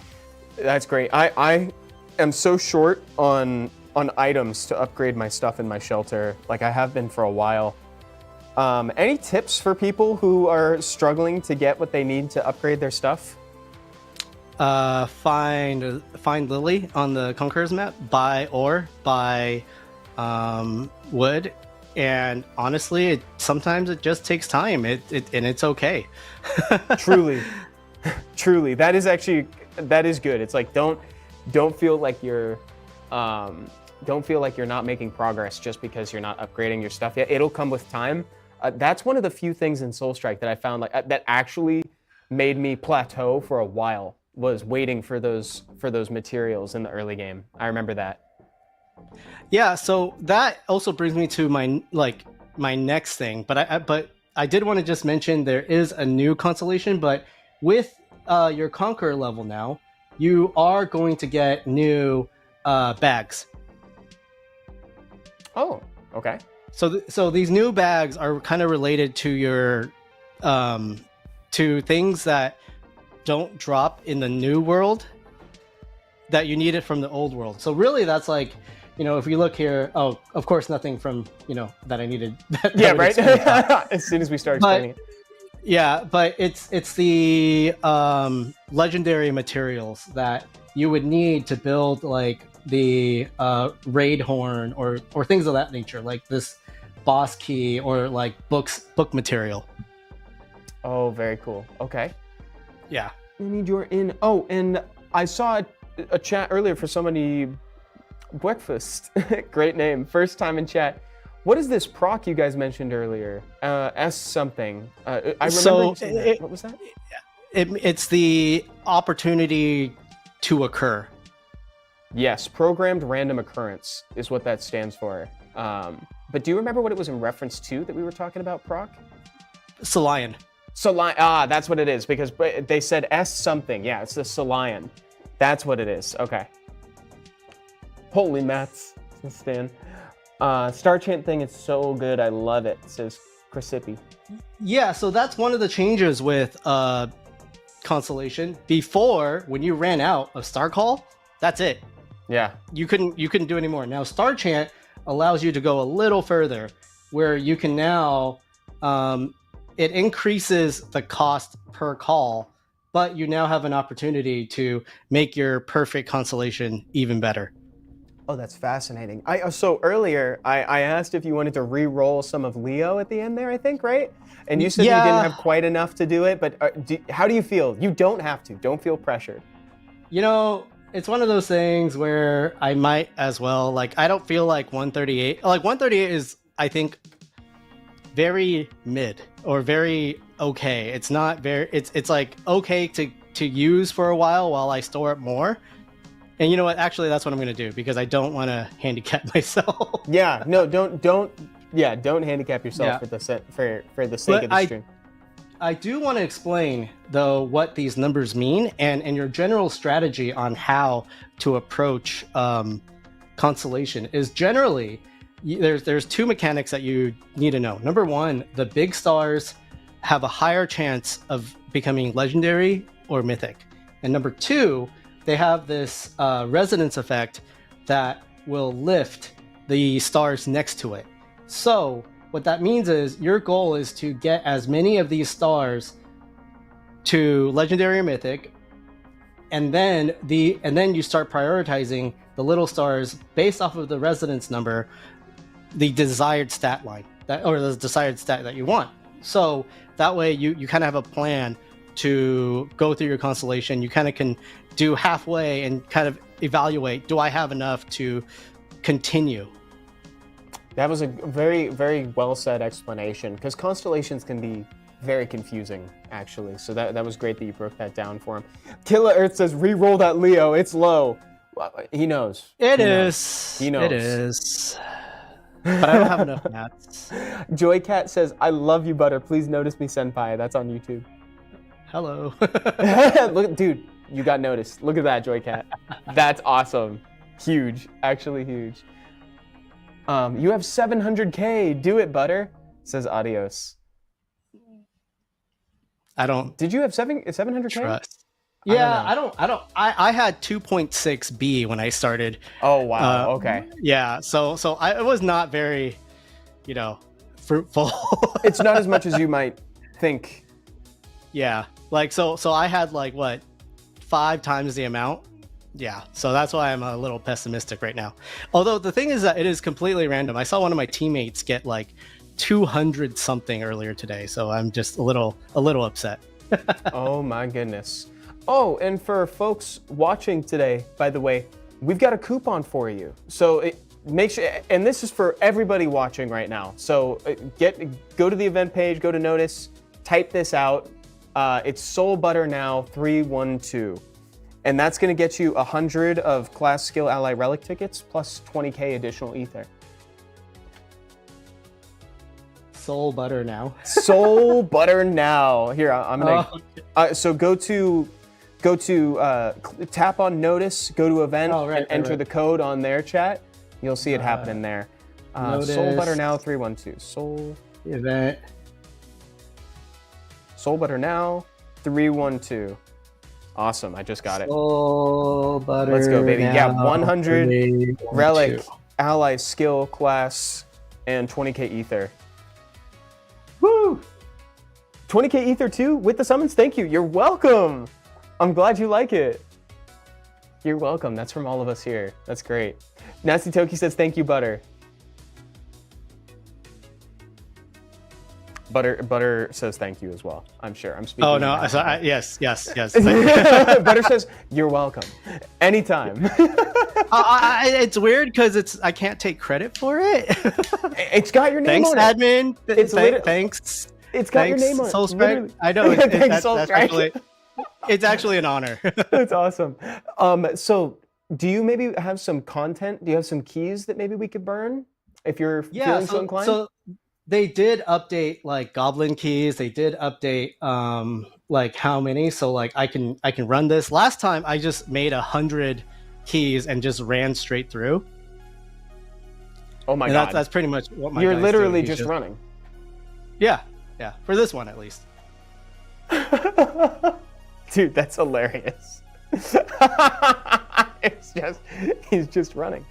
that's great. I am so short on items to upgrade my stuff in my shelter, like I have been for a while. Any tips for people who are struggling to get what they need to upgrade their stuff? Find Lily on the Conqueror's map, buy ore, buy wood, and honestly, sometimes it just takes time. And it's okay. Truly, that is good. It's like don't feel like you're not making progress just because you're not upgrading your stuff yet. It'll come with time. That's one of the few things in Soulstrike that I found that actually made me plateau for a while, was waiting for those materials in the early game. I remember that. Yeah, so that also brings me to my next thing, but I did want to just mention there is a new constellation, but with your Conqueror level now, you are going to get new bags. Oh, okay. So these new bags are kind of related to your to things that don't drop in the new world that you need it from the old world. So really, that's like, if you look here, oh, of course, nothing from that I needed. Yeah, right. As soon as we start explaining it. Yeah, but it's the legendary materials that you would need to build like the raid horn or things of that nature, like this boss key or like book material. Oh, very cool. Okay. Yeah. You need your in. Oh, and I saw a chat earlier for somebody. Breakfast. Great name. First time in chat. What is this proc you guys mentioned earlier? S something. I remember. What was that? It's the opportunity to occur. Yes, programmed random occurrence is what that stands for. But do you remember what it was in reference to that we were talking about, proc? Solion. That's what it is, because they said S something. Yeah, it's the Solion. That's what it is. Okay. Holy mats, Stan. Star Chant thing is so good. I love it, says Chrisippy. Yeah, so that's one of the changes with Constellation. Before, when you ran out of Star Call, that's it. Yeah. You couldn't do any more. Now Star Chant allows you to go a little further, where you can now it increases the cost per call, but you now have an opportunity to make your perfect constellation even better. Oh, that's fascinating. So earlier, I asked if you wanted to re-roll some of Leo at the end there, I think, right? And you said you didn't have quite enough to do it, but how do you feel? You don't have to. Don't feel pressured. It's one of those things where I might as well. Like, I don't feel like 138. Like, 138 is, I think, very mid or very okay. It's not very. It's like okay to use for a while I store up more. And you know what? Actually, that's what I'm going to do, because I don't want to handicap myself. Yeah, no, don't Yeah, don't handicap yourself Yeah. for the sake of the stream. I do want to explain, though, what these numbers mean and your general strategy on how to approach constellation is generally, there's two mechanics that you need to know. Number one, the big stars have a higher chance of becoming legendary or mythic. And number two, they have this resonance effect that will lift the stars next to it. So what that means is your goal is to get as many of these stars to legendary or mythic, and then you start prioritizing the little stars based off of the resonance number, the desired stat line or the desired stat that you want. So that way you kind of have a plan to go through your constellation. You kind of can do halfway and kind of evaluate, do I have enough to continue? That was a very, very well said explanation, because constellations can be very confusing, actually. So that was great that you broke that down for him. Killa Earth says, re-roll that Leo, it's low. Well, he knows. It He is. knows. He knows. It is. But I don't have enough mats. Joycat says, I love you, Butter. Please notice me, Senpai. That's on YouTube. Hello. Look, dude, you got noticed. Look at that, Joycat. That's awesome. Huge. Actually huge. You have 700K. Do it, Butter. Says Adios. I don't Did you have 700K? trust. Yeah, I had 2.6 B when I started. Oh, wow. Okay. Yeah, so it was not very, fruitful. It's not as much as you might think. Yeah, like so I had like what, 5 times the amount. Yeah, so that's why I'm a little pessimistic right now. Although the thing is that it is completely random. I saw one of my teammates get like 200 something earlier today, so I'm just a little upset. Oh my goodness. Oh, and for folks watching today, by the way, we've got a coupon for you. So make sure, and this is for everybody watching right now. So go to the event page, go to notice, type this out. It's Soul Butter Now 312. And that's going to get you 100 of Class Skill Ally Relic tickets plus 20K additional Ether. Soul Butter Now. Soul Butter Now. Here, I'm gonna. So go to tap on notice, go to event, and enter the code on their chat. You'll see it happening there. Soul Butter Now 312. Soul event. Soul Butter Now 312. Awesome, I just got it. Soul Butter. Let's go, baby. Yeah, Now 100 Relic, Ally Skill Class, and 20K Ether. Woo! 20K Ether too with the summons. Thank you. You're welcome. I'm glad you like it. You're welcome. That's from all of us here. That's great. Nasty Toki says thank you, Butter. Butter says thank you as well. I'm sure. I'm speaking. Oh no! Yes. Butter says you're welcome. Anytime. It's weird because I can't take credit for it. It's got your name Thanks, on it. admin. Thanks. It's got your name on it. Soulstrike. I know. It's actually an honor. That's awesome. So do you maybe have some content? Do you have some keys that maybe we could burn if you're feeling so inclined? So they did update like goblin keys. They did update like how many. So like I can run this. Last time I just made 100 keys and just ran straight through. Oh my god. That's pretty much what my You're guys literally do. just running. Yeah. For this one at least. Dude, that's hilarious. He's just running.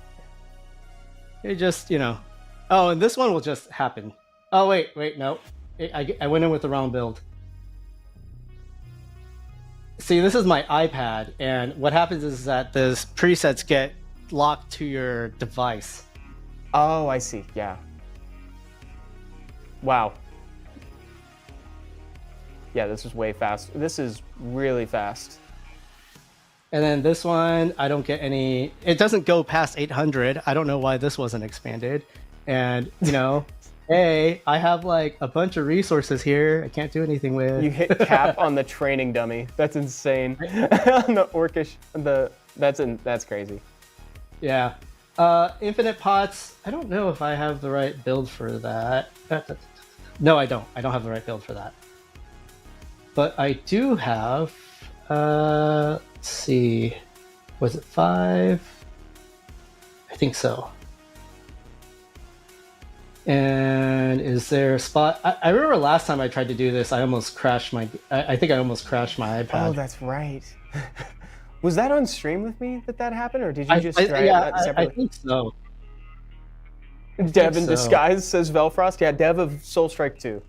It just, Oh, and this one will just happen. Oh, wait, no. I went in with the wrong build. See, this is my iPad, and what happens is that the presets get locked to your device. Oh, I see. Yeah. Wow. Yeah, this is way fast. This is really fast. And then this one, I don't get any... It doesn't go past 800. I don't know why this wasn't expanded. And, hey, I have like a bunch of resources here I can't do anything with. You hit cap on the training dummy. That's insane. On the orcish, that's crazy. Yeah. Infinite pots. I don't know if I have the right build for that. No, I don't. I don't have the right build for that. But I do have. Let's see. Was it 5? I think so. And is there a spot? I remember last time I tried to do this, I almost crashed my. I think I almost crashed my iPad. Oh, that's right. Was that on stream with me that happened, or did you just try yeah, it separately? I think so. Dev in disguise, says Velfrost. Yeah, Dev of Soulstrike 2.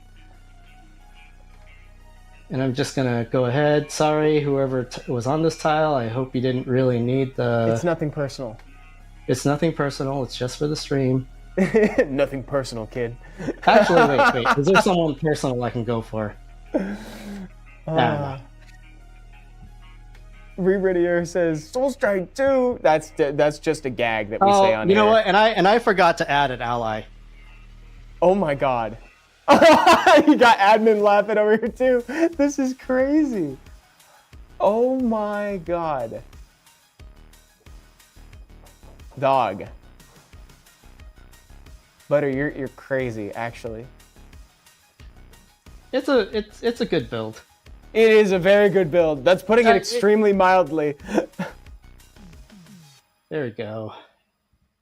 And I'm just gonna go ahead. Sorry, whoever was on this tile. I hope you didn't really need the. It's nothing personal. It's nothing personal. It's just for the stream. Nothing personal, kid. Actually, wait. Is there someone personal I can go for? Reridier says Soulstrike 2. That's just a gag that we say on you know air. what? And I forgot to add an ally. Oh my god. You got admin laughing over here too. This is crazy. Oh my god. Dog. Butter, you're crazy, actually. It's a good build. It is a very good build. That's putting it extremely mildly. There we go.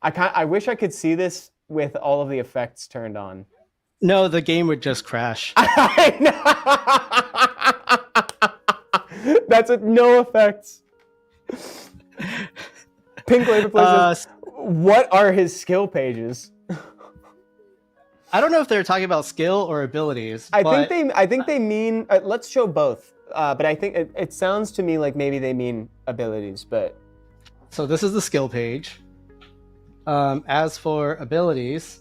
I wish I could see this with all of the effects turned on. No, the game would just crash. I know. That's it. No effects. Pink Labor plays. What are his skill pages? I don't know if they're talking about skill or abilities. I think they mean. Let's show both. But I think it sounds to me like maybe they mean abilities. But so this is the skill page. As for abilities,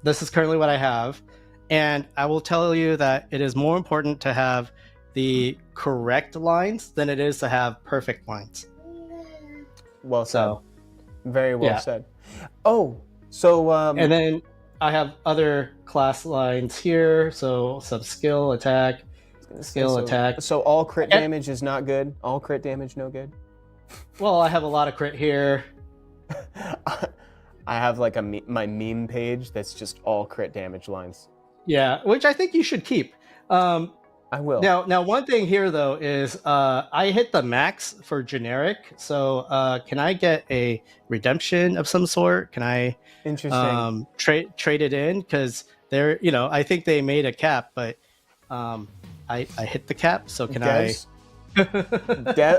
this is currently what I have, and I will tell you that it is more important to have the correct lines than it is to have perfect lines. Well said. Very well said. Oh, so and then I have other class lines here. So some skill, attack, attack. So all crit damage is not good. All crit damage no good. Well, I have a lot of crit here. I have like my meme page that's just all crit damage lines. Yeah, which I think you should keep. I will. Now, one thing here though is I hit the max for generic. So can I get a redemption of some sort? Can I trade it in? Because they're, I think they made a cap, but I hit the cap. So can Devs?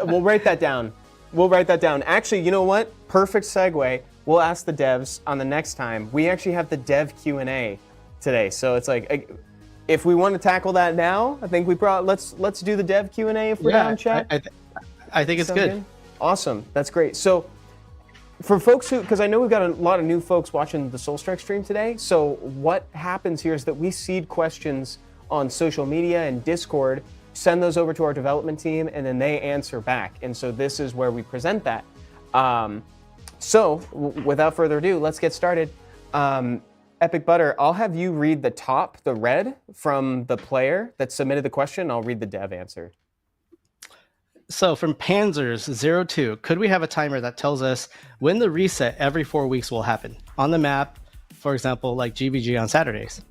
We'll write that down. Actually, you know what? Perfect segue. We'll ask the devs on the next time. We actually have the dev Q&A today. So it's like, if we want to tackle that now, I think let's do the dev Q&A if we're down, chat. I think it's good. Awesome. That's great. So for folks because I know we've got a lot of new folks watching the Soulstrike stream today. So what happens here is that we seed questions on social media and Discord, send those over to our development team, and then they answer back. And so this is where we present that. So without further ado, let's get started. EpicButter, I'll have you read the top, the red, from the player that submitted the question. I'll read the dev answer. So from Panzers02, could we have a timer that tells us when the reset every 4 weeks will happen on the map, for example, like GVG on Saturdays?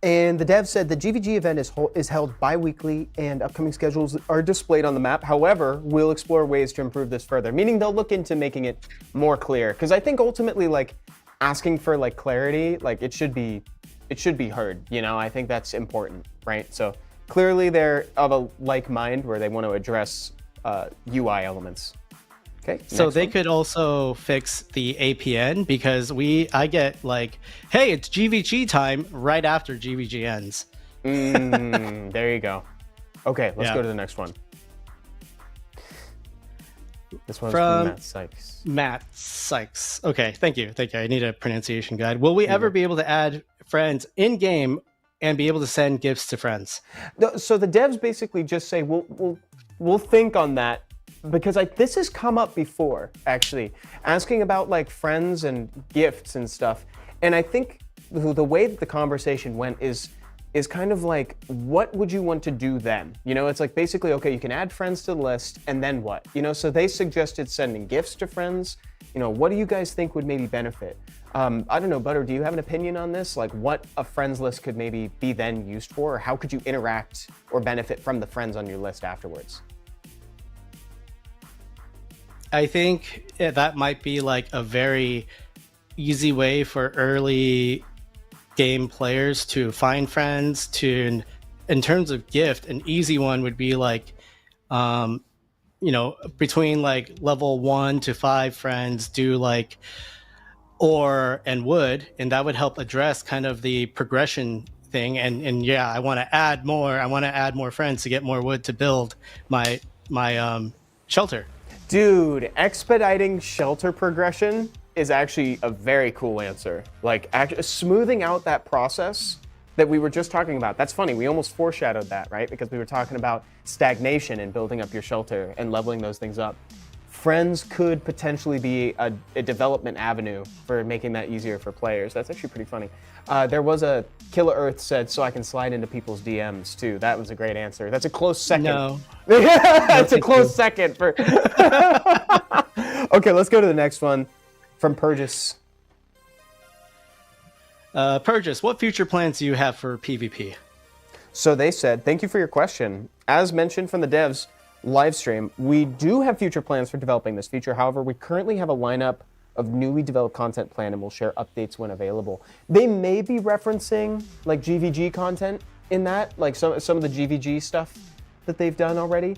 And the dev said the GVG event is held bi-weekly and upcoming schedules are displayed on the map. However, we'll explore ways to improve this further, meaning they'll look into making it more clear. Because I think ultimately, like, asking for like clarity, like it should be heard. I think that's important, right? So clearly they're of a like mind where they want to address UI elements. Okay. So they could also fix the APN because I get like, hey, it's GVG time right after GVG ends. There you go. Okay, let's go to the next one. This one's from Matt Sykes. Matt Sykes. Okay, thank you. I need a pronunciation guide. Will we ever be able to add friends in game and be able to send gifts to friends? So the devs basically just say we'll think on that. Because this has come up before, actually, asking about like friends and gifts and stuff. And I think the way that the conversation went is is kind of like, what would you want to do then? You know, it's like basically, okay, you can add friends to the list, and then what? You know, so they suggested sending gifts to friends. You know, what do you guys think would maybe benefit? I don't know, Butter, do you have an opinion on this? Like what a friends list could maybe be then used for, or how could you interact or benefit from the friends on your list afterwards? I think that might be like a very easy way for early game players to find friends. To, in terms of gift, an easy one would be like, you know, between like level 1 to 5 friends, do like ore and wood, and that would help address kind of the progression thing. And yeah, I want to add more friends to get more wood to build my shelter. Dude, expediting shelter progression is actually a very cool answer. Like smoothing out that process that we were just talking about. That's funny, we almost foreshadowed that, right? Because we were talking about stagnation and building up your shelter and leveling those things up. Friends could potentially be a development avenue for making that easier for players. That's actually pretty funny. There was a Killer Earth said, so I can slide into people's DMs too. That was a great answer. That's a close second. No. It's a close second. For... Okay, let's go to the next one from Purgis. Purgis, what future plans do you have for PvP? So they said, thank you for your question. As mentioned from the devs live stream, we do have future plans for developing this feature. However, we currently have a lineup of newly developed content planned, and we'll share updates when available. They may be referencing like GVG content in that, like some of the GVG stuff that they've done already.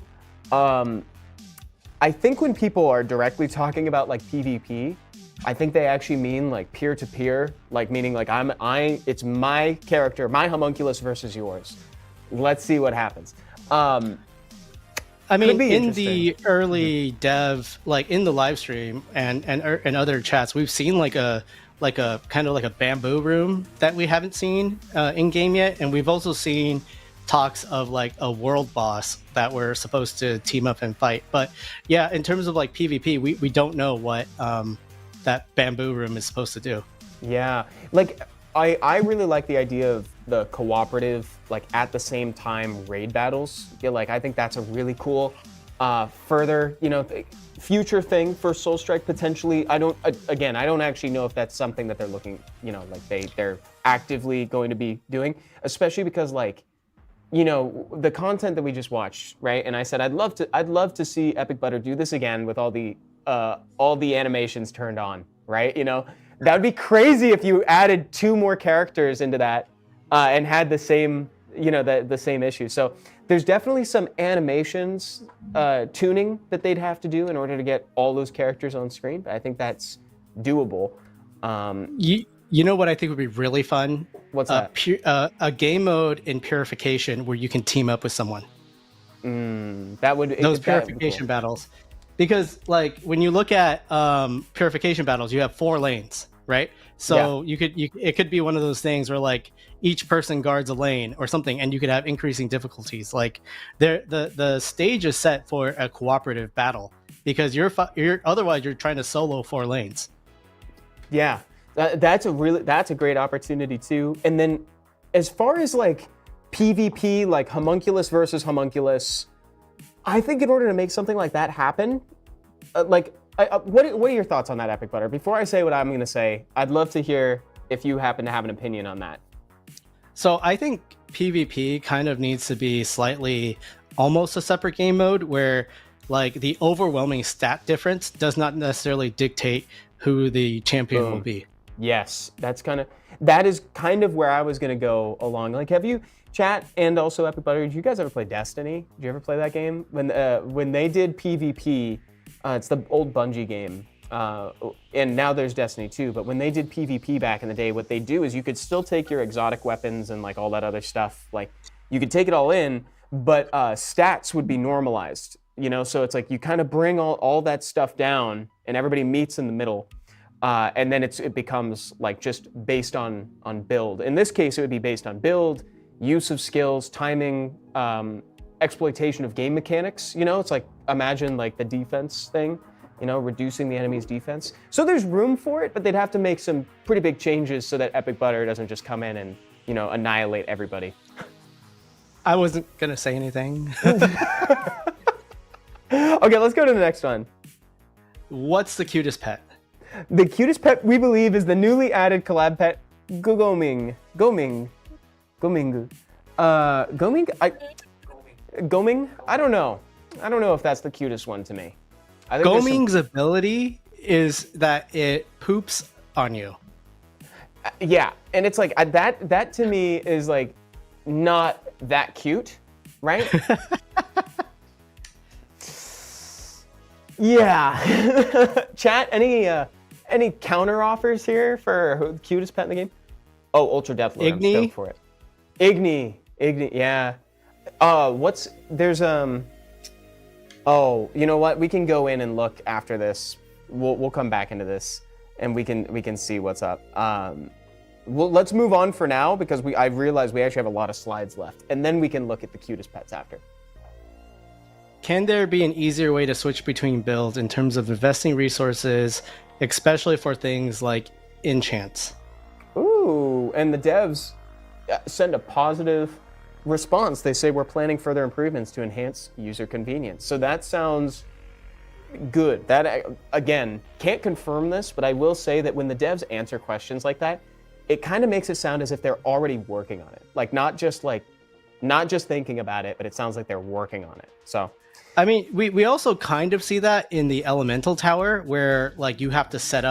I think when people are directly talking about like PvP, I think they actually mean like peer-to-peer, like meaning like it's my character, my homunculus versus yours. Let's see what happens. I mean, in the early dev, like in the live stream and other chats, we've seen like a kind of like a bamboo room that we haven't seen in game yet, and we've also seen talks of like a world boss that we're supposed to team up and fight. But yeah, in terms of like PvP, we don't know what that bamboo room is supposed to do. Yeah, like I really like the idea of the cooperative, like at the same time raid battles. Yeah, like I think that's a really cool further, you know, future thing for Soulstrike potentially. I don't actually know if that's something that they're looking, you know, like they're actively going to be doing, especially because like, you know, the content that we just watched, right? And I said I'd love to see EpicButter do this again with all the animations turned on, right? You know, that would be crazy if you added 2 more characters into that and had the same, you know, the same issue. So there's definitely some animations tuning that they'd have to do in order to get all those characters on screen. But I think that's doable. You know what I think would be really fun? What's that? A game mode in Purification where you can team up with someone. That would those Purification battles. Because like when you look at Purification battles, you have 4 lanes, right? So yeah. It could be one of those things where like each person guards a lane or something, and you could have increasing difficulties. Like the stage is set for a cooperative battle because you're otherwise you're trying to solo 4 lanes. Yeah, that's a great opportunity too. And then as far as like PvP, like homunculus versus homunculus, I think in order to make something like that happen, what are your thoughts on that, EpicButter? Before I say what I'm going to say, I'd love to hear if you happen to have an opinion on that. So I think PvP kind of needs to be slightly almost a separate game mode where like the overwhelming stat difference does not necessarily dictate who the champion will be. Yes, that is kind of where I was going to go along. Like, have you, chat and also EpicButter, did you guys ever play Destiny? Did you ever play that game? When they did PvP, it's the old Bungie game, and now there's Destiny 2, but when they did PvP back in the day, what they do is you could still take your exotic weapons and like all that other stuff, like you could take it all in, but stats would be normalized, you know? So it's like you kind of bring all that stuff down and everybody meets in the middle. And then it becomes like just based on build. In this case, it would be based on build, use of skills, timing, exploitation of game mechanics. You know, it's like, imagine like the defense thing, you know, reducing the enemy's defense. So there's room for it, but they'd have to make some pretty big changes so that EpicButter doesn't just come in and annihilate everybody. I wasn't gonna say anything. Okay, let's go to the next one. What's the cutest pet? The cutest pet, we believe, is the newly added collab pet, Goming. Goming? Goming? I don't know. I don't know if that's the cutest one to me. I think Goming's ability is that it poops on you. Yeah, and it's like that to me is like not that cute, right? Yeah. Chat, any counter offers here for cutest pet in the game? Oh, Ultra Deathlord. I'm stoked for it. Igni, yeah. Oh, you know what? We can go in and look after this. We'll come back into this, and we can see what's up. Let's move on for now because I realized we actually have a lot of slides left, and then we can look at the cutest pets after. Can there be an easier way to switch between builds in terms of investing resources, especially for things like enchants? Ooh, and the devs send a positive response. They say we're planning further improvements to enhance user convenience. So that sounds good. That, again, can't confirm this, but I will say that when the devs answer questions like that, it kind of makes it sound as if they're already working on it. Not just thinking about it, but it sounds like they're working on it. So, I mean, we also kind of see that in the elemental tower where you have to set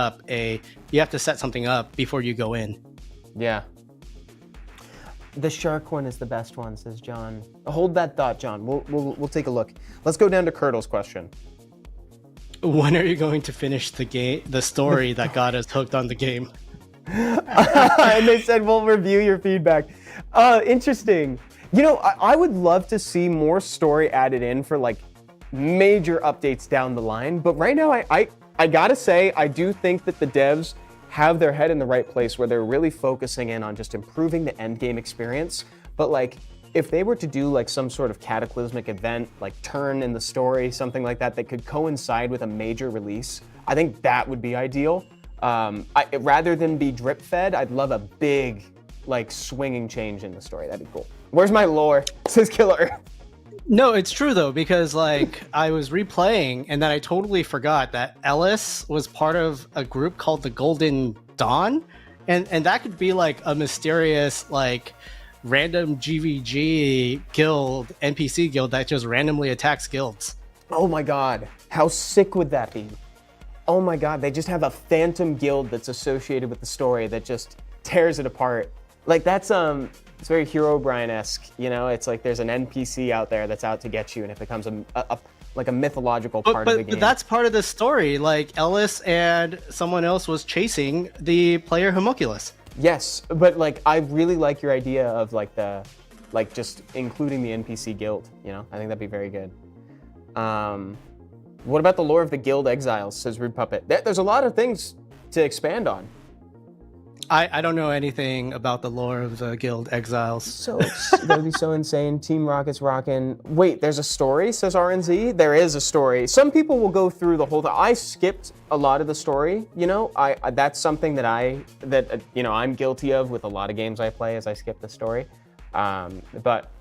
something up before you go in. Yeah. The shark one is the best one, says John. Hold that thought, John. We'll take a look. Let's go down to Curdle's question. When are you going to finish the story that got us hooked on the game? And they said we'll review your feedback. Interesting. I would love to see more story added in for major updates down the line. But right now, I gotta say, I do think that the devs have their head in the right place where they're really focusing in on just improving the end game experience. But if they were to do some sort of cataclysmic event, turn in the story, something like that could coincide with a major release, I think that would be ideal. Rather than be drip fed, I'd love a big swinging change in the story. That'd be cool. Where's my lore? Says Killer. No, it's true though, because I was replaying and then I totally forgot that Ellis was part of a group called the Golden Dawn, and that could be a mysterious random GVG guild, NPC guild that just randomly attacks guilds. Oh my god, how sick would that be? Oh my god, they just have a phantom guild that's associated with the story that just tears it apart. That's it's very Herobrine-esque, it's there's an NPC out there that's out to get you, and it becomes a mythological part of the game. But that's part of the story. Ellis and someone else was chasing the player Homunculus. Yes, but I really like your idea of just including the NPC guild. I think that'd be very good. What about the lore of the guild exiles? Says Rude Puppet. There's a lot of things to expand on. I don't know anything about the lore of the guild exiles. So that'd be so insane. Team Rocket's rocking. Wait, there's a story, says RNZ. There is a story. Some people will go through the whole thing. I skipped a lot of the story. That's something that I'm guilty of with a lot of games I play, as I skip the story. But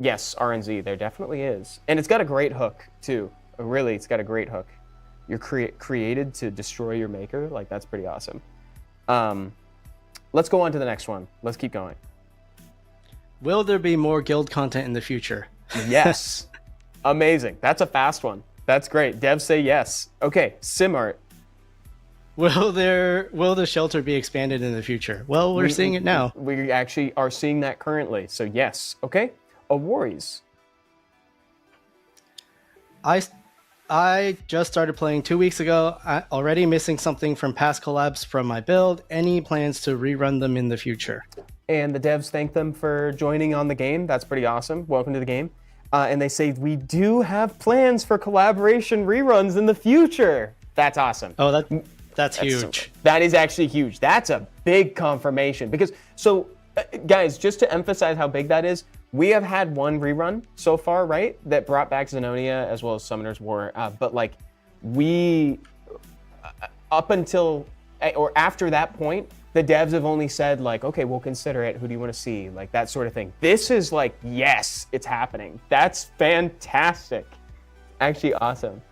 yes, RNZ, there definitely is, and it's got a great hook too. Really, it's got a great hook. You're created to destroy your maker. That's pretty awesome. Let's go on to the next one. Let's keep going. Will there be more guild content in the future? Yes. Amazing. That's a fast one. That's great. Devs say yes. Okay, Simart. Will the shelter be expanded in the future? Well, we're seeing it now. We actually are seeing that currently. So yes. Okay. Awaris. I just started playing 2 weeks ago. Already missing something from past collabs from my build. Any plans to rerun them in the future? And the devs thank them for joining on the game. That's pretty awesome. Welcome to the game. And they say, we do have plans for collaboration reruns in the future. That's awesome. Oh, that's huge. That is actually huge. That's a big confirmation. Because, guys, just to emphasize how big that is, we have had one rerun so far, right? That brought back Xenonia as well as Summoner's War. But we, up until, or after that point, the devs have only said like, okay, we'll consider it. Who do you want to see? Like that sort of thing. This is like, yes, it's happening. That's fantastic. Actually awesome.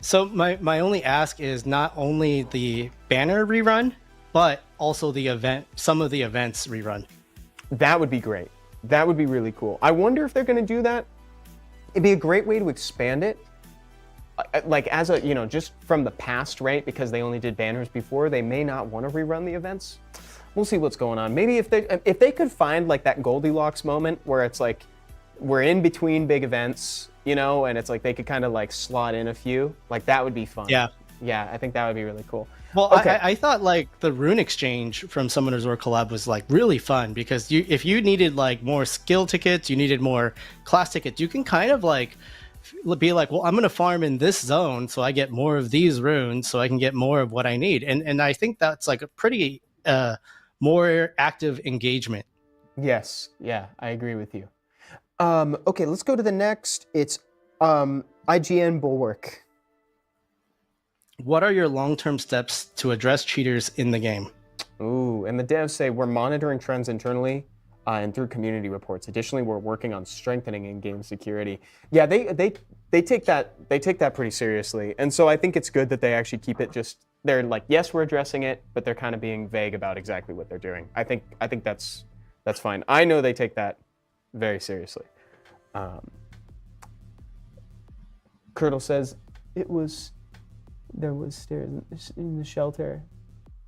So my only ask is not only the banner rerun, but also the event, some of the events rerun. That would be great. That would be really cool. I wonder if they're going to do that. It'd be a great way to expand it. Like as a, just from the past, right? Because they only did banners before, they may not want to rerun the events. We'll see what's going on. Maybe if they could find like that Goldilocks moment where it's like, we're in between big events, and it's like they could kind of like slot in a few, like that would be fun. Yeah. Yeah, I think that would be really cool. Well, okay. I thought like the rune exchange from Summoner's War collab was like really fun because if you needed like more skill tickets, you needed more class tickets, you can kind of like be like, well, I'm going to farm in this zone so I get more of these runes so I can get more of what I need. And I think that's like a pretty more active engagement. Yes. Yeah, I agree with you. Okay, let's go to the next. It's IGN Bulwark. What are your long-term steps to address cheaters in the game? Ooh, and the devs say we're monitoring trends internally and through community reports. Additionally, we're working on strengthening in-game security. Yeah, they take that pretty seriously, and so I think it's good that they actually keep it just. They're like, yes, we're addressing it, but they're kind of being vague about exactly what they're doing. I think that's fine. I know they take that very seriously. Curdle says there was stairs in the shelter.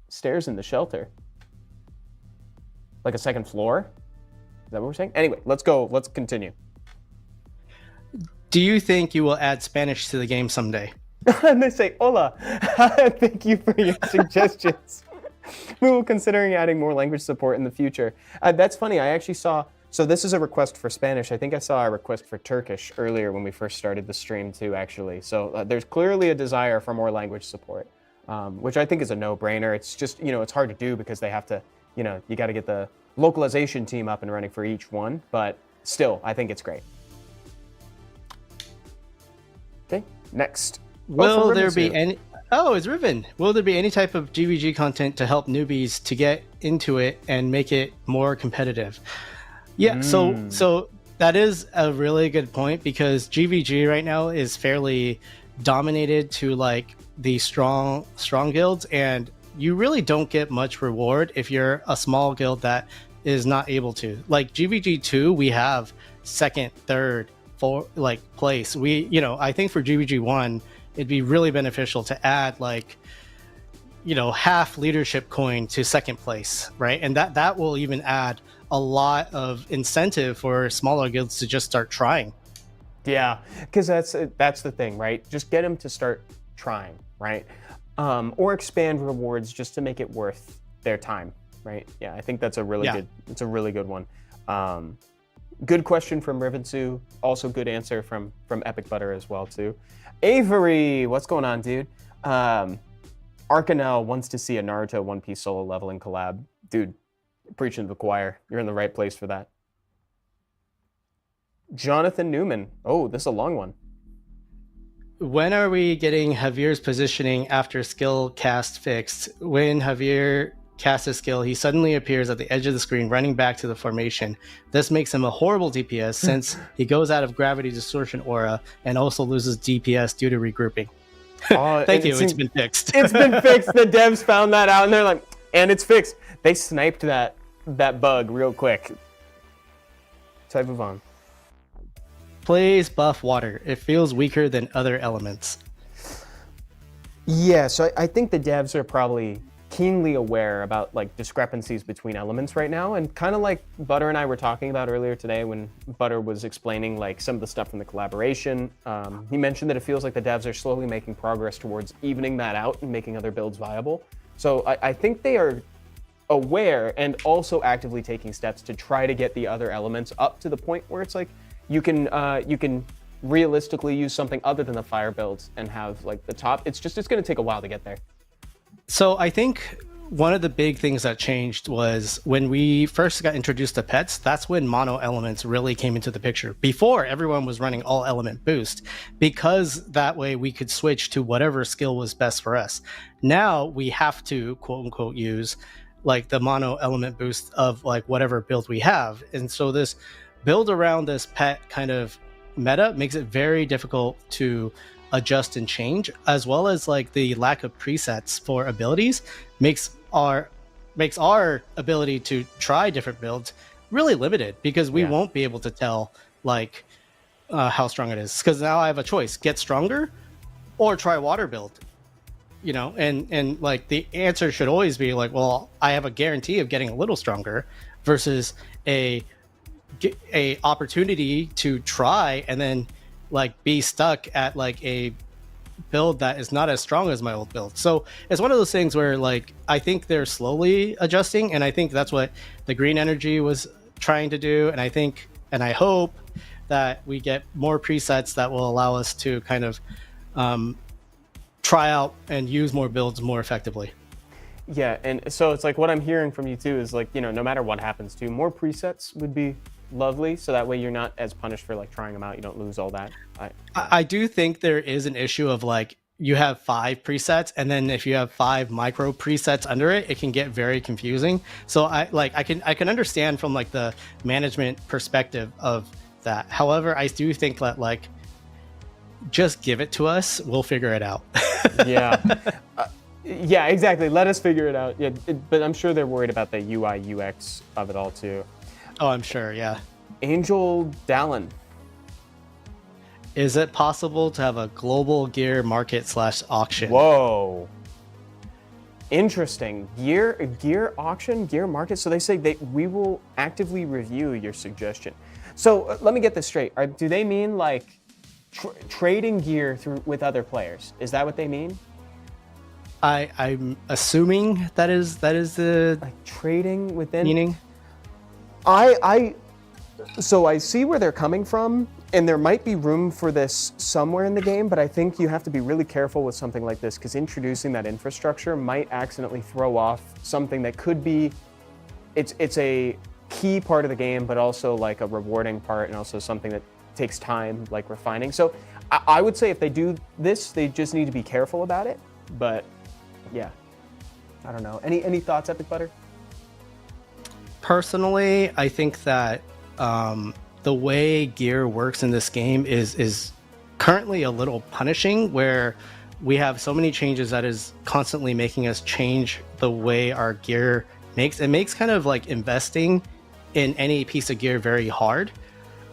Stairs in the shelter? Like a second floor? Is that what we're saying? Anyway, let's go. Let's continue. Do you think you will add Spanish to the game someday? And they say, hola. Thank you for your suggestions. We will considering adding more language support in the future. That's funny. I actually saw, so this is a request for Spanish. I think I saw a request for Turkish earlier when we first started the stream too, actually. So there's clearly a desire for more language support, which I think is a no-brainer. It's just, it's hard to do because they have to, you got to get the localization team up and running for each one. But still, I think it's great. Okay, next. Will there be any... Oh, it's Riven. Will there be any type of GVG content to help newbies to get into it and make it more competitive? Yeah, so that is a really good point because GVG right now is fairly dominated to like the strong guilds, and you really don't get much reward if you're a small guild that is not able to. Like GVG 2, we have second, third, fourth like place. I think for GVG 1, it'd be really beneficial to add like, half leadership coin to second place, right? And that will even add a lot of incentive for smaller guilds to just start trying. Yeah, because that's the thing, right? Just get them to start trying, right? Or expand rewards just to make it worth their time, right? Yeah, I think that's a really good one. Good question from Rivensu. Also good answer from EpicButter as well too. Avery, what's going on, dude? Arcanel wants to see a Naruto One Piece solo leveling collab. Dude, preaching to the choir. You're in the right place for that. Jonathan Newman. Oh, this is a long one. When are we getting Javier's positioning after skill cast fixed? When Javier casts a skill, he suddenly appears at the edge of the screen running back to the formation. This makes him a horrible DPS since he goes out of gravity distortion aura and also loses DPS due to regrouping. Thank you, it's been fixed. It's been fixed. The devs found that out and they're like, and it's fixed. They sniped that bug real quick. So I move on. Plays buff water. It feels weaker than other elements. Yeah, so I think the devs are probably keenly aware about like discrepancies between elements right now, and kind of like Butter and I were talking about earlier today when Butter was explaining like some of the stuff from the collaboration. He mentioned that it feels like the devs are slowly making progress towards evening that out and making other builds viable. So I think they are aware and also actively taking steps to try to get the other elements up to the point where it's like you can realistically use something other than the fire builds and have like the top. It's going to take a while to get there. So I think one of the big things that changed was when we first got introduced to pets, that's when mono elements really came into the picture. Before, everyone was running all element boost because that way we could switch to whatever skill was best for us. Now we have to quote unquote use like the mono element boost of like whatever build we have. And so this build around this pet kind of meta makes it very difficult to adjust and change, as well as like the lack of presets for abilities makes our ability to try different builds really limited, because we won't be able to tell like how strong it is, because now I have a choice: get stronger or try water build, you know. And like the answer should always be like, well, I have a guarantee of getting a little stronger versus a opportunity to try and then like be stuck at like a build that is not as strong as my old build. So it's one of those things where like I think they're slowly adjusting, and I think that's what the green energy was trying to do. And I think, and I hope that we get more presets that will allow us to kind of try out and use more builds more effectively. Yeah, and so it's like what I'm hearing from you too is like, you know, no matter what happens too, more presets would be lovely, so that way you're not as punished for like trying them out. You don't lose all that. I do think there is an issue of like, you have 5 presets, and then if you have 5 micro presets under it, it can get very confusing. So I can understand from like the management perspective of that. However, I do think that like, just give it to us, we'll figure it out. Yeah. Yeah, exactly. Let us figure it out. Yeah, but I'm sure they're worried about the UI UX of it all too. Oh, I'm sure. Yeah. Angel Dallin. Is it possible to have a global gear market / auction? Whoa. Interesting. Gear auction, gear market. So they say we will actively review your suggestion. So let me get this straight. Do they mean like trading gear with other players? Is that what they mean? I'm assuming that is the like trading within meaning. So I see where they're coming from, and there might be room for this somewhere in the game, but I think you have to be really careful with something like this, because introducing that infrastructure might accidentally throw off something that could be, it's a key part of the game, but also like a rewarding part, and also something that takes time, like refining. So I would say if they do this, they just need to be careful about it. But yeah, I don't know. Any thoughts, EpicButter? Personally, I think that the way gear works in this game is currently a little punishing, where we have so many changes that is constantly making us change the way our gear makes. It makes kind of like investing in any piece of gear very hard.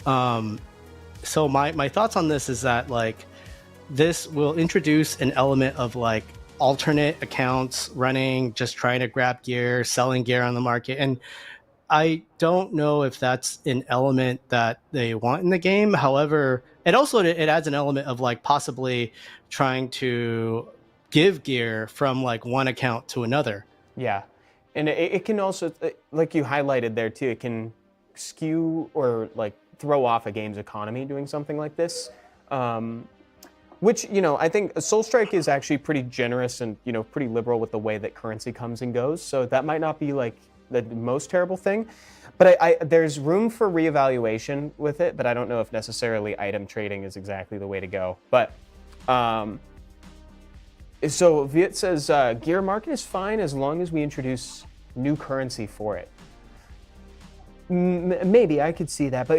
So my thoughts on this is that like this will introduce an element of like alternate accounts running, just trying to grab gear, selling gear on the market. And I don't know if that's an element that they want in the game. However, it adds an element of like possibly trying to give gear from like one account to another. Yeah, and it can also, like you highlighted there too, it can skew or like throw off a game's economy doing something like this. Which, you know, I think Soulstrike is actually pretty generous and, you know, pretty liberal with the way that currency comes and goes. So that might not be like the most terrible thing, but there's room for reevaluation with it, but I don't know if necessarily item trading is exactly the way to go. But so Viet says gear market is fine as long as we introduce new currency for it. Maybe I could see that, but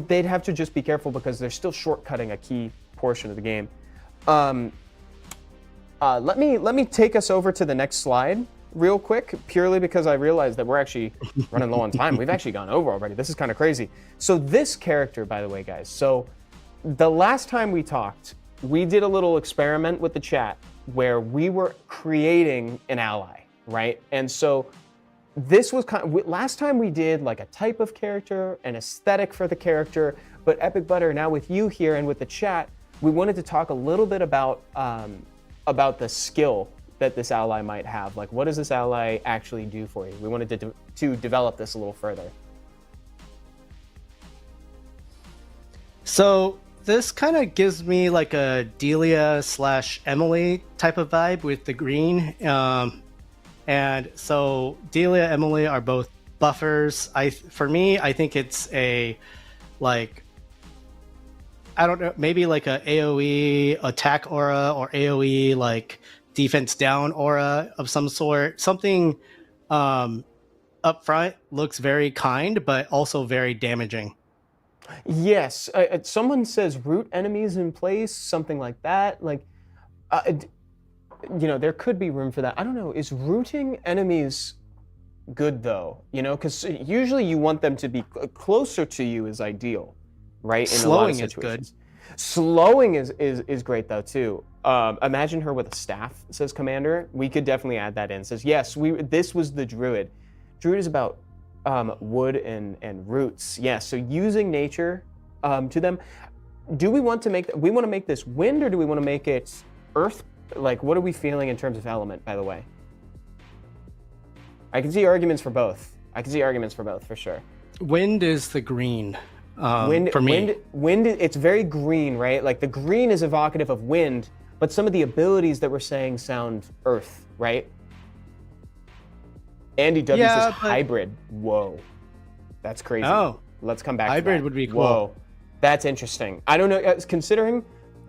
they'd have to just be careful because they're still shortcutting a key portion of the game. Let me take us over to the next slide real quick, purely because I realized that we're actually running low on time. We've actually gone over already. This is kind of crazy. So this character, by the way, guys, so the last time we talked, we did a little experiment with the chat where we were creating an ally, right? And so this was last time we did like a type of character, an aesthetic for the character, but EpicButter, now with you here and with the chat, we wanted to talk a little bit about the skill that this ally might have. Like, what does this ally actually do for you? We wanted to develop this a little further. So this kind of gives me like a Delia / Emily type of vibe with the green. And so Delia, Emily are both buffers. For me, I think it's a like, I don't know, maybe like a AoE attack aura or AoE like defense down aura of some sort, something up front looks very kind, but also very damaging. Yes, someone says root enemies in place, something like that. Like, there could be room for that. I don't know. Is rooting enemies good though? Because usually you want them to be closer to you is ideal, right? In a lot of Slowing is good. situations. Slowing is great though too. Imagine her with a staff, says Commander. We could definitely add that in. Says yes. This was the druid. Druid is about wood and roots. Yeah. So using nature to them. Do we want to make we want to make this wind, or do we want to make it earth? Like, what are we feeling in terms of element? By the way, I can see arguments for both. For sure. Wind is the green. For me. Wind, it's very green, right? Like the green is evocative of wind, but some of the abilities that we're saying sound earth, right? Andy W says hybrid. Whoa, that's crazy. Oh, let's come back. Hybrid to that. would be cool. Whoa, that's interesting. I don't know.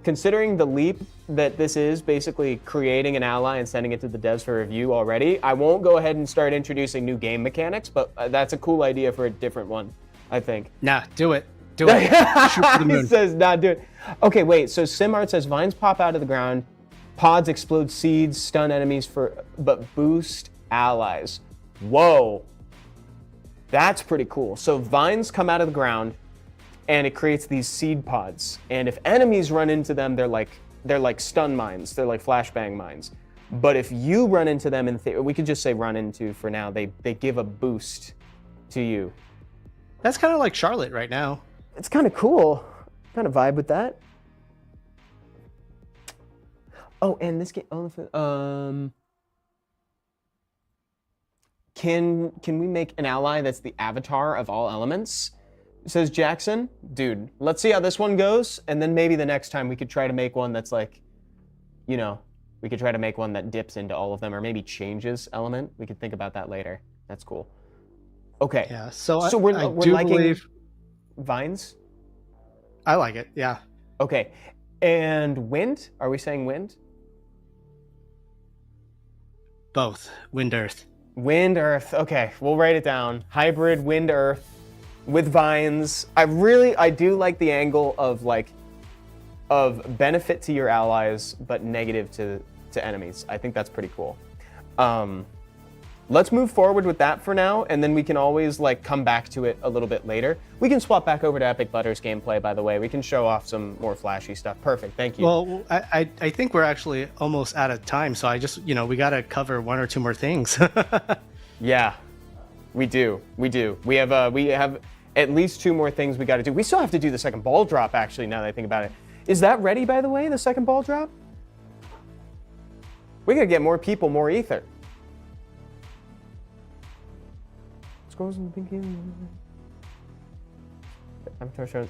Considering the leap that this is basically creating an ally and sending it to the devs for review already, I won't go ahead and start introducing new game mechanics, but that's a cool idea for a different one, I think. Nah, do it. Do it. Shoot for the moon. He says, nah, do it. Okay, wait. So Simart says vines pop out of the ground, pods explode seeds, stun enemies but boost allies. Whoa. That's pretty cool. So vines come out of the ground, and it creates these seed pods. And if enemies run into them, they're like stun mines. They're like flashbang mines. But if you run into them, we could just say run into for now. They give a boost to you. That's kind of like Charlotte right now. It's kind of cool. Kind of vibe with that. Oh, and this game. Can we make an ally that's the avatar of all elements? Says Jackson. Dude, let's see how this one goes, and then maybe the next time we could try to make one that's like, we could try to make one that dips into all of them, or maybe changes element. We could think about that later. That's cool. Okay. Yeah. So we're do liking believe vines. I like it. Yeah. Okay. And wind? Are we saying wind? Both. Wind, earth. Wind, earth. Okay, we'll write it down. Hybrid wind, earth with vines. I do like the angle of benefit to your allies, but negative to enemies. I think that's pretty cool. Let's move forward with that for now, and then we can always come back to it a little bit later. We can swap back over to EpicButter's gameplay, by the way. We can show off some more flashy stuff. Perfect, thank you. Well, I think we're actually almost out of time, so I just, we got to cover one or two more things. Yeah, we do. We have at least two more things we got to do. We still have to do the second ball drop, actually, now that I think about it. Is that ready, by the way, the second ball drop? We got to get more people, more ether.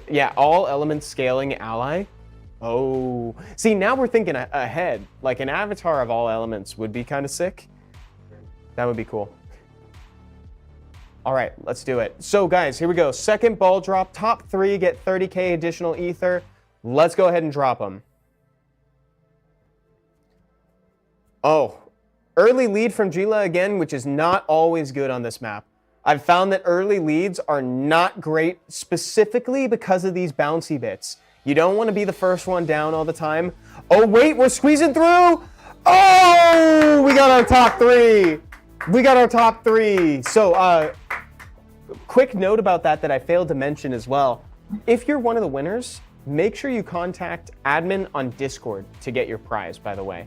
Yeah, all elements scaling ally. Oh, see, now we're thinking ahead. Like an avatar of all elements would be kind of sick. That would be cool. All right, let's do it. So guys, here we go. Second ball drop, top 3 get 30K additional ether. Let's go ahead and drop them. Oh, early lead from Gila again, which is not always good on this map. I've found that early leads are not great specifically because of these bouncy bits. You don't want to be the first one down all the time. Oh, wait, we're squeezing through. Oh, we got our top 3. So, quick note about that I failed to mention as well. If you're one of the winners, make sure you contact admin on Discord to get your prize, by the way.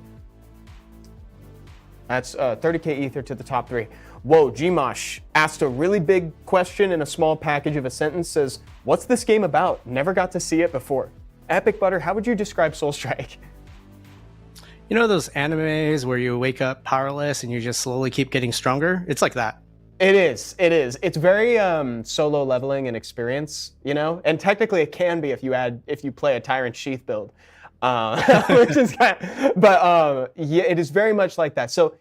That's 30K ether to the top 3. Whoa, Gmosh asked a really big question in a small package of a sentence, says, what's this game about? Never got to see it before. EpicButter, how would you describe Soulstrike? You know those animes where you wake up powerless and you just slowly keep getting stronger? It's like that. It is. It's very solo leveling and experience, and technically it can be if you play a Tyrant Sheath build, which is yeah, it is very much like that. So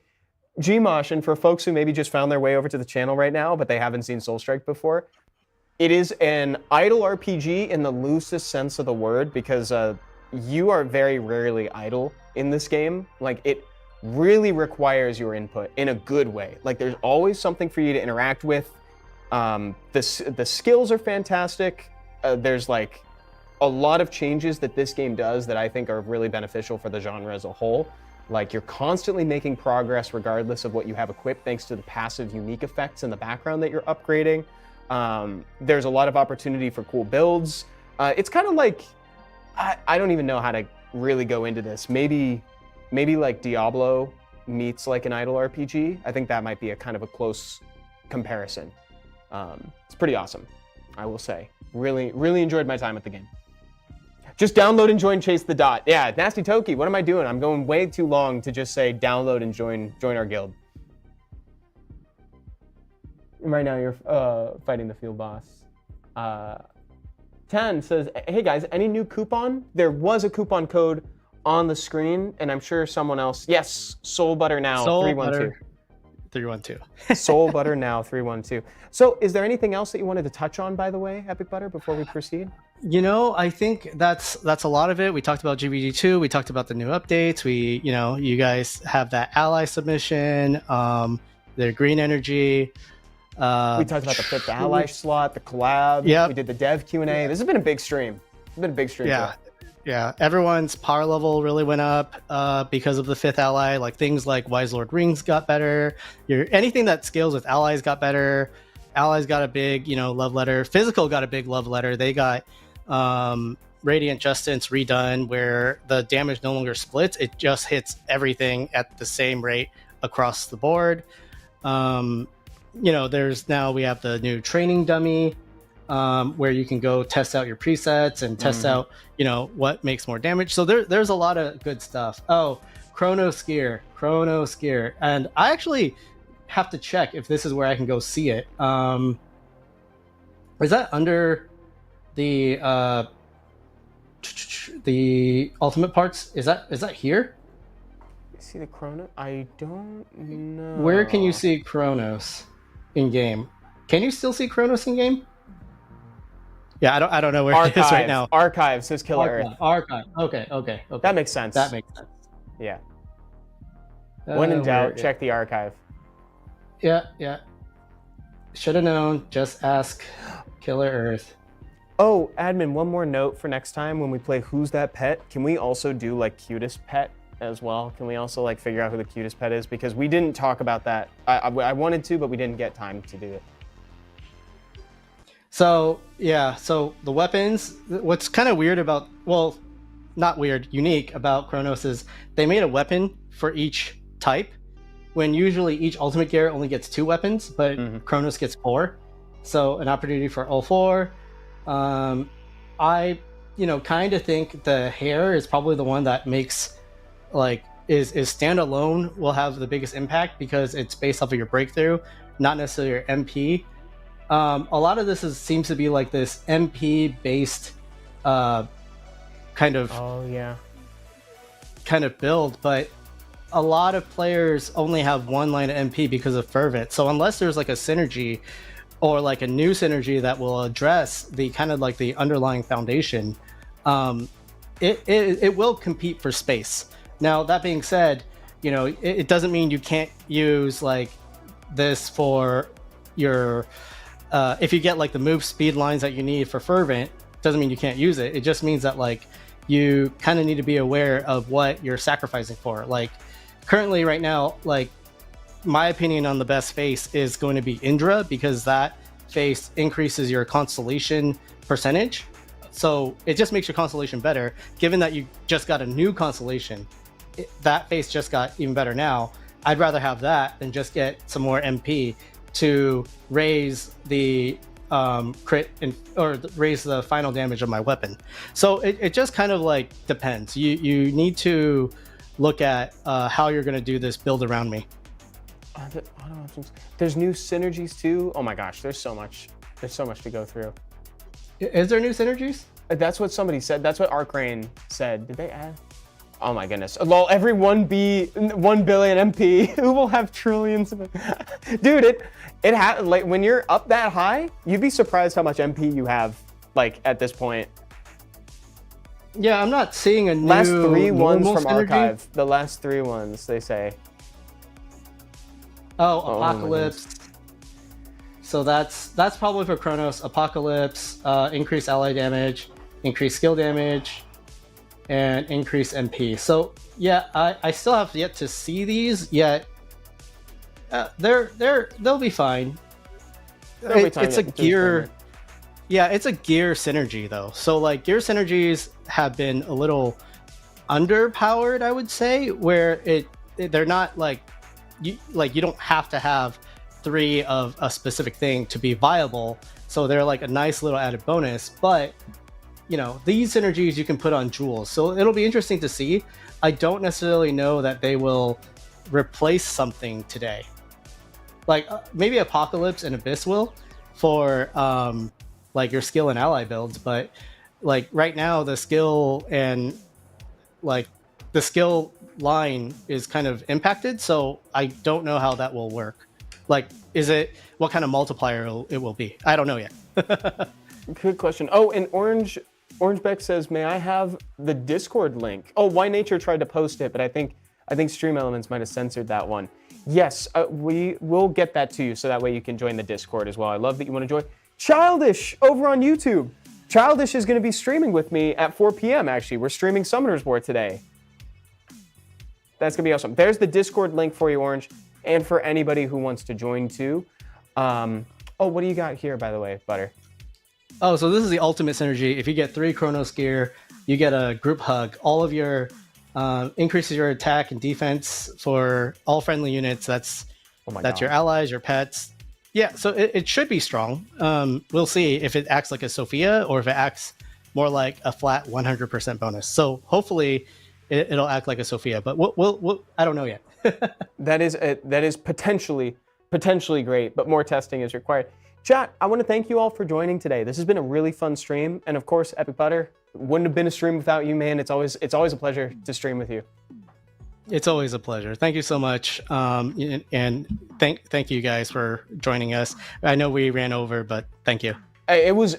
Gmosh, and for folks who maybe just found their way over to the channel right now, but they haven't seen Soulstrike before, it is an idle RPG in the loosest sense of the word, because you are very rarely idle in this game. really requires your input in a good way. Like there's always something for you to interact with. The skills are fantastic. There's like a lot of changes that this game does that I think are really beneficial for the genre as a whole. Like you're constantly making progress regardless of what you have equipped, thanks to the passive unique effects in the background that you're upgrading. There's a lot of opportunity for cool builds. It's kind of like, I don't even know how to really go into this. Maybe like Diablo meets like an idle RPG. I think that might be a kind of a close comparison. It's pretty awesome, I will say. Really enjoyed my time at the game. Just download and join Chase the Dot. Yeah, Nasty Toki, what am I doing? I'm going way too long to just say download and join our guild. Right now you're fighting the field boss. 10 says, hey guys, any new coupon? There was a coupon code on the screen, and I'm sure someone else. Yes, Soul Butter Now 312. 312. Soul Butter Now 312. So is there anything else that you wanted to touch on, by the way, EpicButter, before we proceed? You know, I think that's a lot of it. We talked about GVG2. We talked about the new updates. You guys have that ally submission, their green energy. We talked about the 5th ally slot, the collab. Yep. We did the dev Q&A. This has been a big stream. It's been a big stream. Yeah. Yeah, everyone's power level really went up because of the 5th ally. Like things like Wise Lord Rings got better. Anything that scales with allies got better. Allies got a big, love letter. Physical got a big love letter. They got Radiant Justice redone, where the damage no longer splits. It just hits everything at the same rate across the board. We have the new training dummy, where you can go test out your presets and test out, what makes more damage. So there's a lot of good stuff. Oh, Chrono Skier. And I actually have to check if this is where I can go see it. Is that under the ultimate parts? Is that here? See the Chrono? I don't know. Where can you see Chronos in game? Can you still see Chronos in game? Yeah, I don't know where it is right now. Archive says Killer Earth. Archive. Okay. That makes sense. Yeah. When in doubt, check the archive. Yeah. Should have known. Just ask Killer Earth. Oh, admin, one more note for next time when we play Who's That Pet? Can we also do like cutest pet as well? Can we also like figure out who the cutest pet is? Because we didn't talk about that. I wanted to, but we didn't get time to do it. So the weapons, what's kind of weird about, well, not weird, unique about Chronos is they made a weapon for each type, when usually each ultimate gear only gets 2 weapons, but Chronos gets 4. So an opportunity for all 4. I kind of think the hair is probably the one that makes is standalone will have the biggest impact, because it's based off of your breakthrough, not necessarily your MP. A lot of this seems to be like this MP based kind of build, but a lot of players only have 1 line of MP because of Fervent. So unless there's like a synergy or like a new synergy that will address the kind of like the underlying foundation, it will compete for space. Now, that being said, it doesn't mean you can't use like this for your if you get like the move speed lines that you need for Fervent, doesn't mean you can't use it. It just means that like you kind of need to be aware of what you're sacrificing for. Like currently right now, like my opinion on the best face is going to be Indra, because that face increases your constellation percentage. So it just makes your constellation better. Given that you just got a new constellation, that face just got even better now. I'd rather have that than just get some more MP to raise the crit or raise the final damage of my weapon. So it just kind of like depends. You need to look at how you're going to do this build around me. There's new synergies too. Oh my gosh, there's so much to go through. Is there new synergies? That's what somebody said. That's what Arcrain said. Did they add? Oh my goodness. Lol, every 1 billion MP who will have trillions of it. Dude, it like when you're up that high, you'd be surprised how much MP you have like at this point. Yeah, I'm not seeing a new Last 3 ones normal from synergy. Archive. The last 3 ones, they say. Oh, Oh my Apocalypse. So that's probably for Chronos. Apocalypse, increase ally damage, increase skill damage, and increase MP. So yeah, I still have yet to see these yet. They'll be fine. It's a gear. Yeah, it's a gear synergy though. So like gear synergies have been a little underpowered, I would say, where they're not like you don't have to have 3 of a specific thing to be viable. So they're like a nice little added bonus, but you know, these synergies you can put on jewels. So it'll be interesting to see. I don't necessarily know that they will replace something today. Like maybe Apocalypse and Abyss will for like your skill and ally builds, but like right now the skill and like the skill line is kind of impacted, so I don't know how that will work. Like, what kind of multiplier it will be? I don't know yet. Good question. Oh, and Orange Beck says, may I have the Discord link? Oh, Why Nature tried to post it, but I think Stream Elements might have censored that one. Yes, we will get that to you, so that way you can join the Discord as well. I love that you want to join. Childish over on YouTube. Childish is going to be streaming with me at 4 p.m. Actually, we're streaming Summoner's War today. That's going to be awesome. There's the Discord link for you, Orange, and for anybody who wants to join too. Oh, what do you got here, by the way, Butter? Oh, so this is the ultimate synergy. If you get 3 Chronos gear, you get a group hug. All of your increases your attack and defense for all friendly units. That's your allies, your pets. Yeah, so it should be strong. We'll see if it acts like a Sophia or if it acts more like a flat 100% bonus. So hopefully it'll act like a Sophia, but we'll I don't know yet. That is potentially great, but more testing is required. Chat, I want to thank you all for joining today. This has been a really fun stream, and of course, EpicButter, wouldn't have been a stream without you, man. It's always a pleasure to stream with you. It's always a pleasure. Thank you so much, and thank you guys for joining us. I know we ran over, but thank you. It was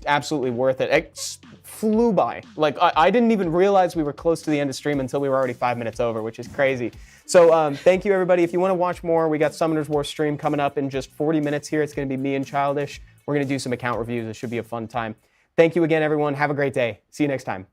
absolutely worth it. It flew by. Like I didn't even realize we were close to the end of stream until we were already 5 minutes over, which is crazy. So thank you, everybody. If you want to watch more, we got Summoner's War stream coming up in just 40 minutes here. It's going to be me and Childish. We're going to do some account reviews. It should be a fun time. Thank you again, everyone. Have a great day. See you next time.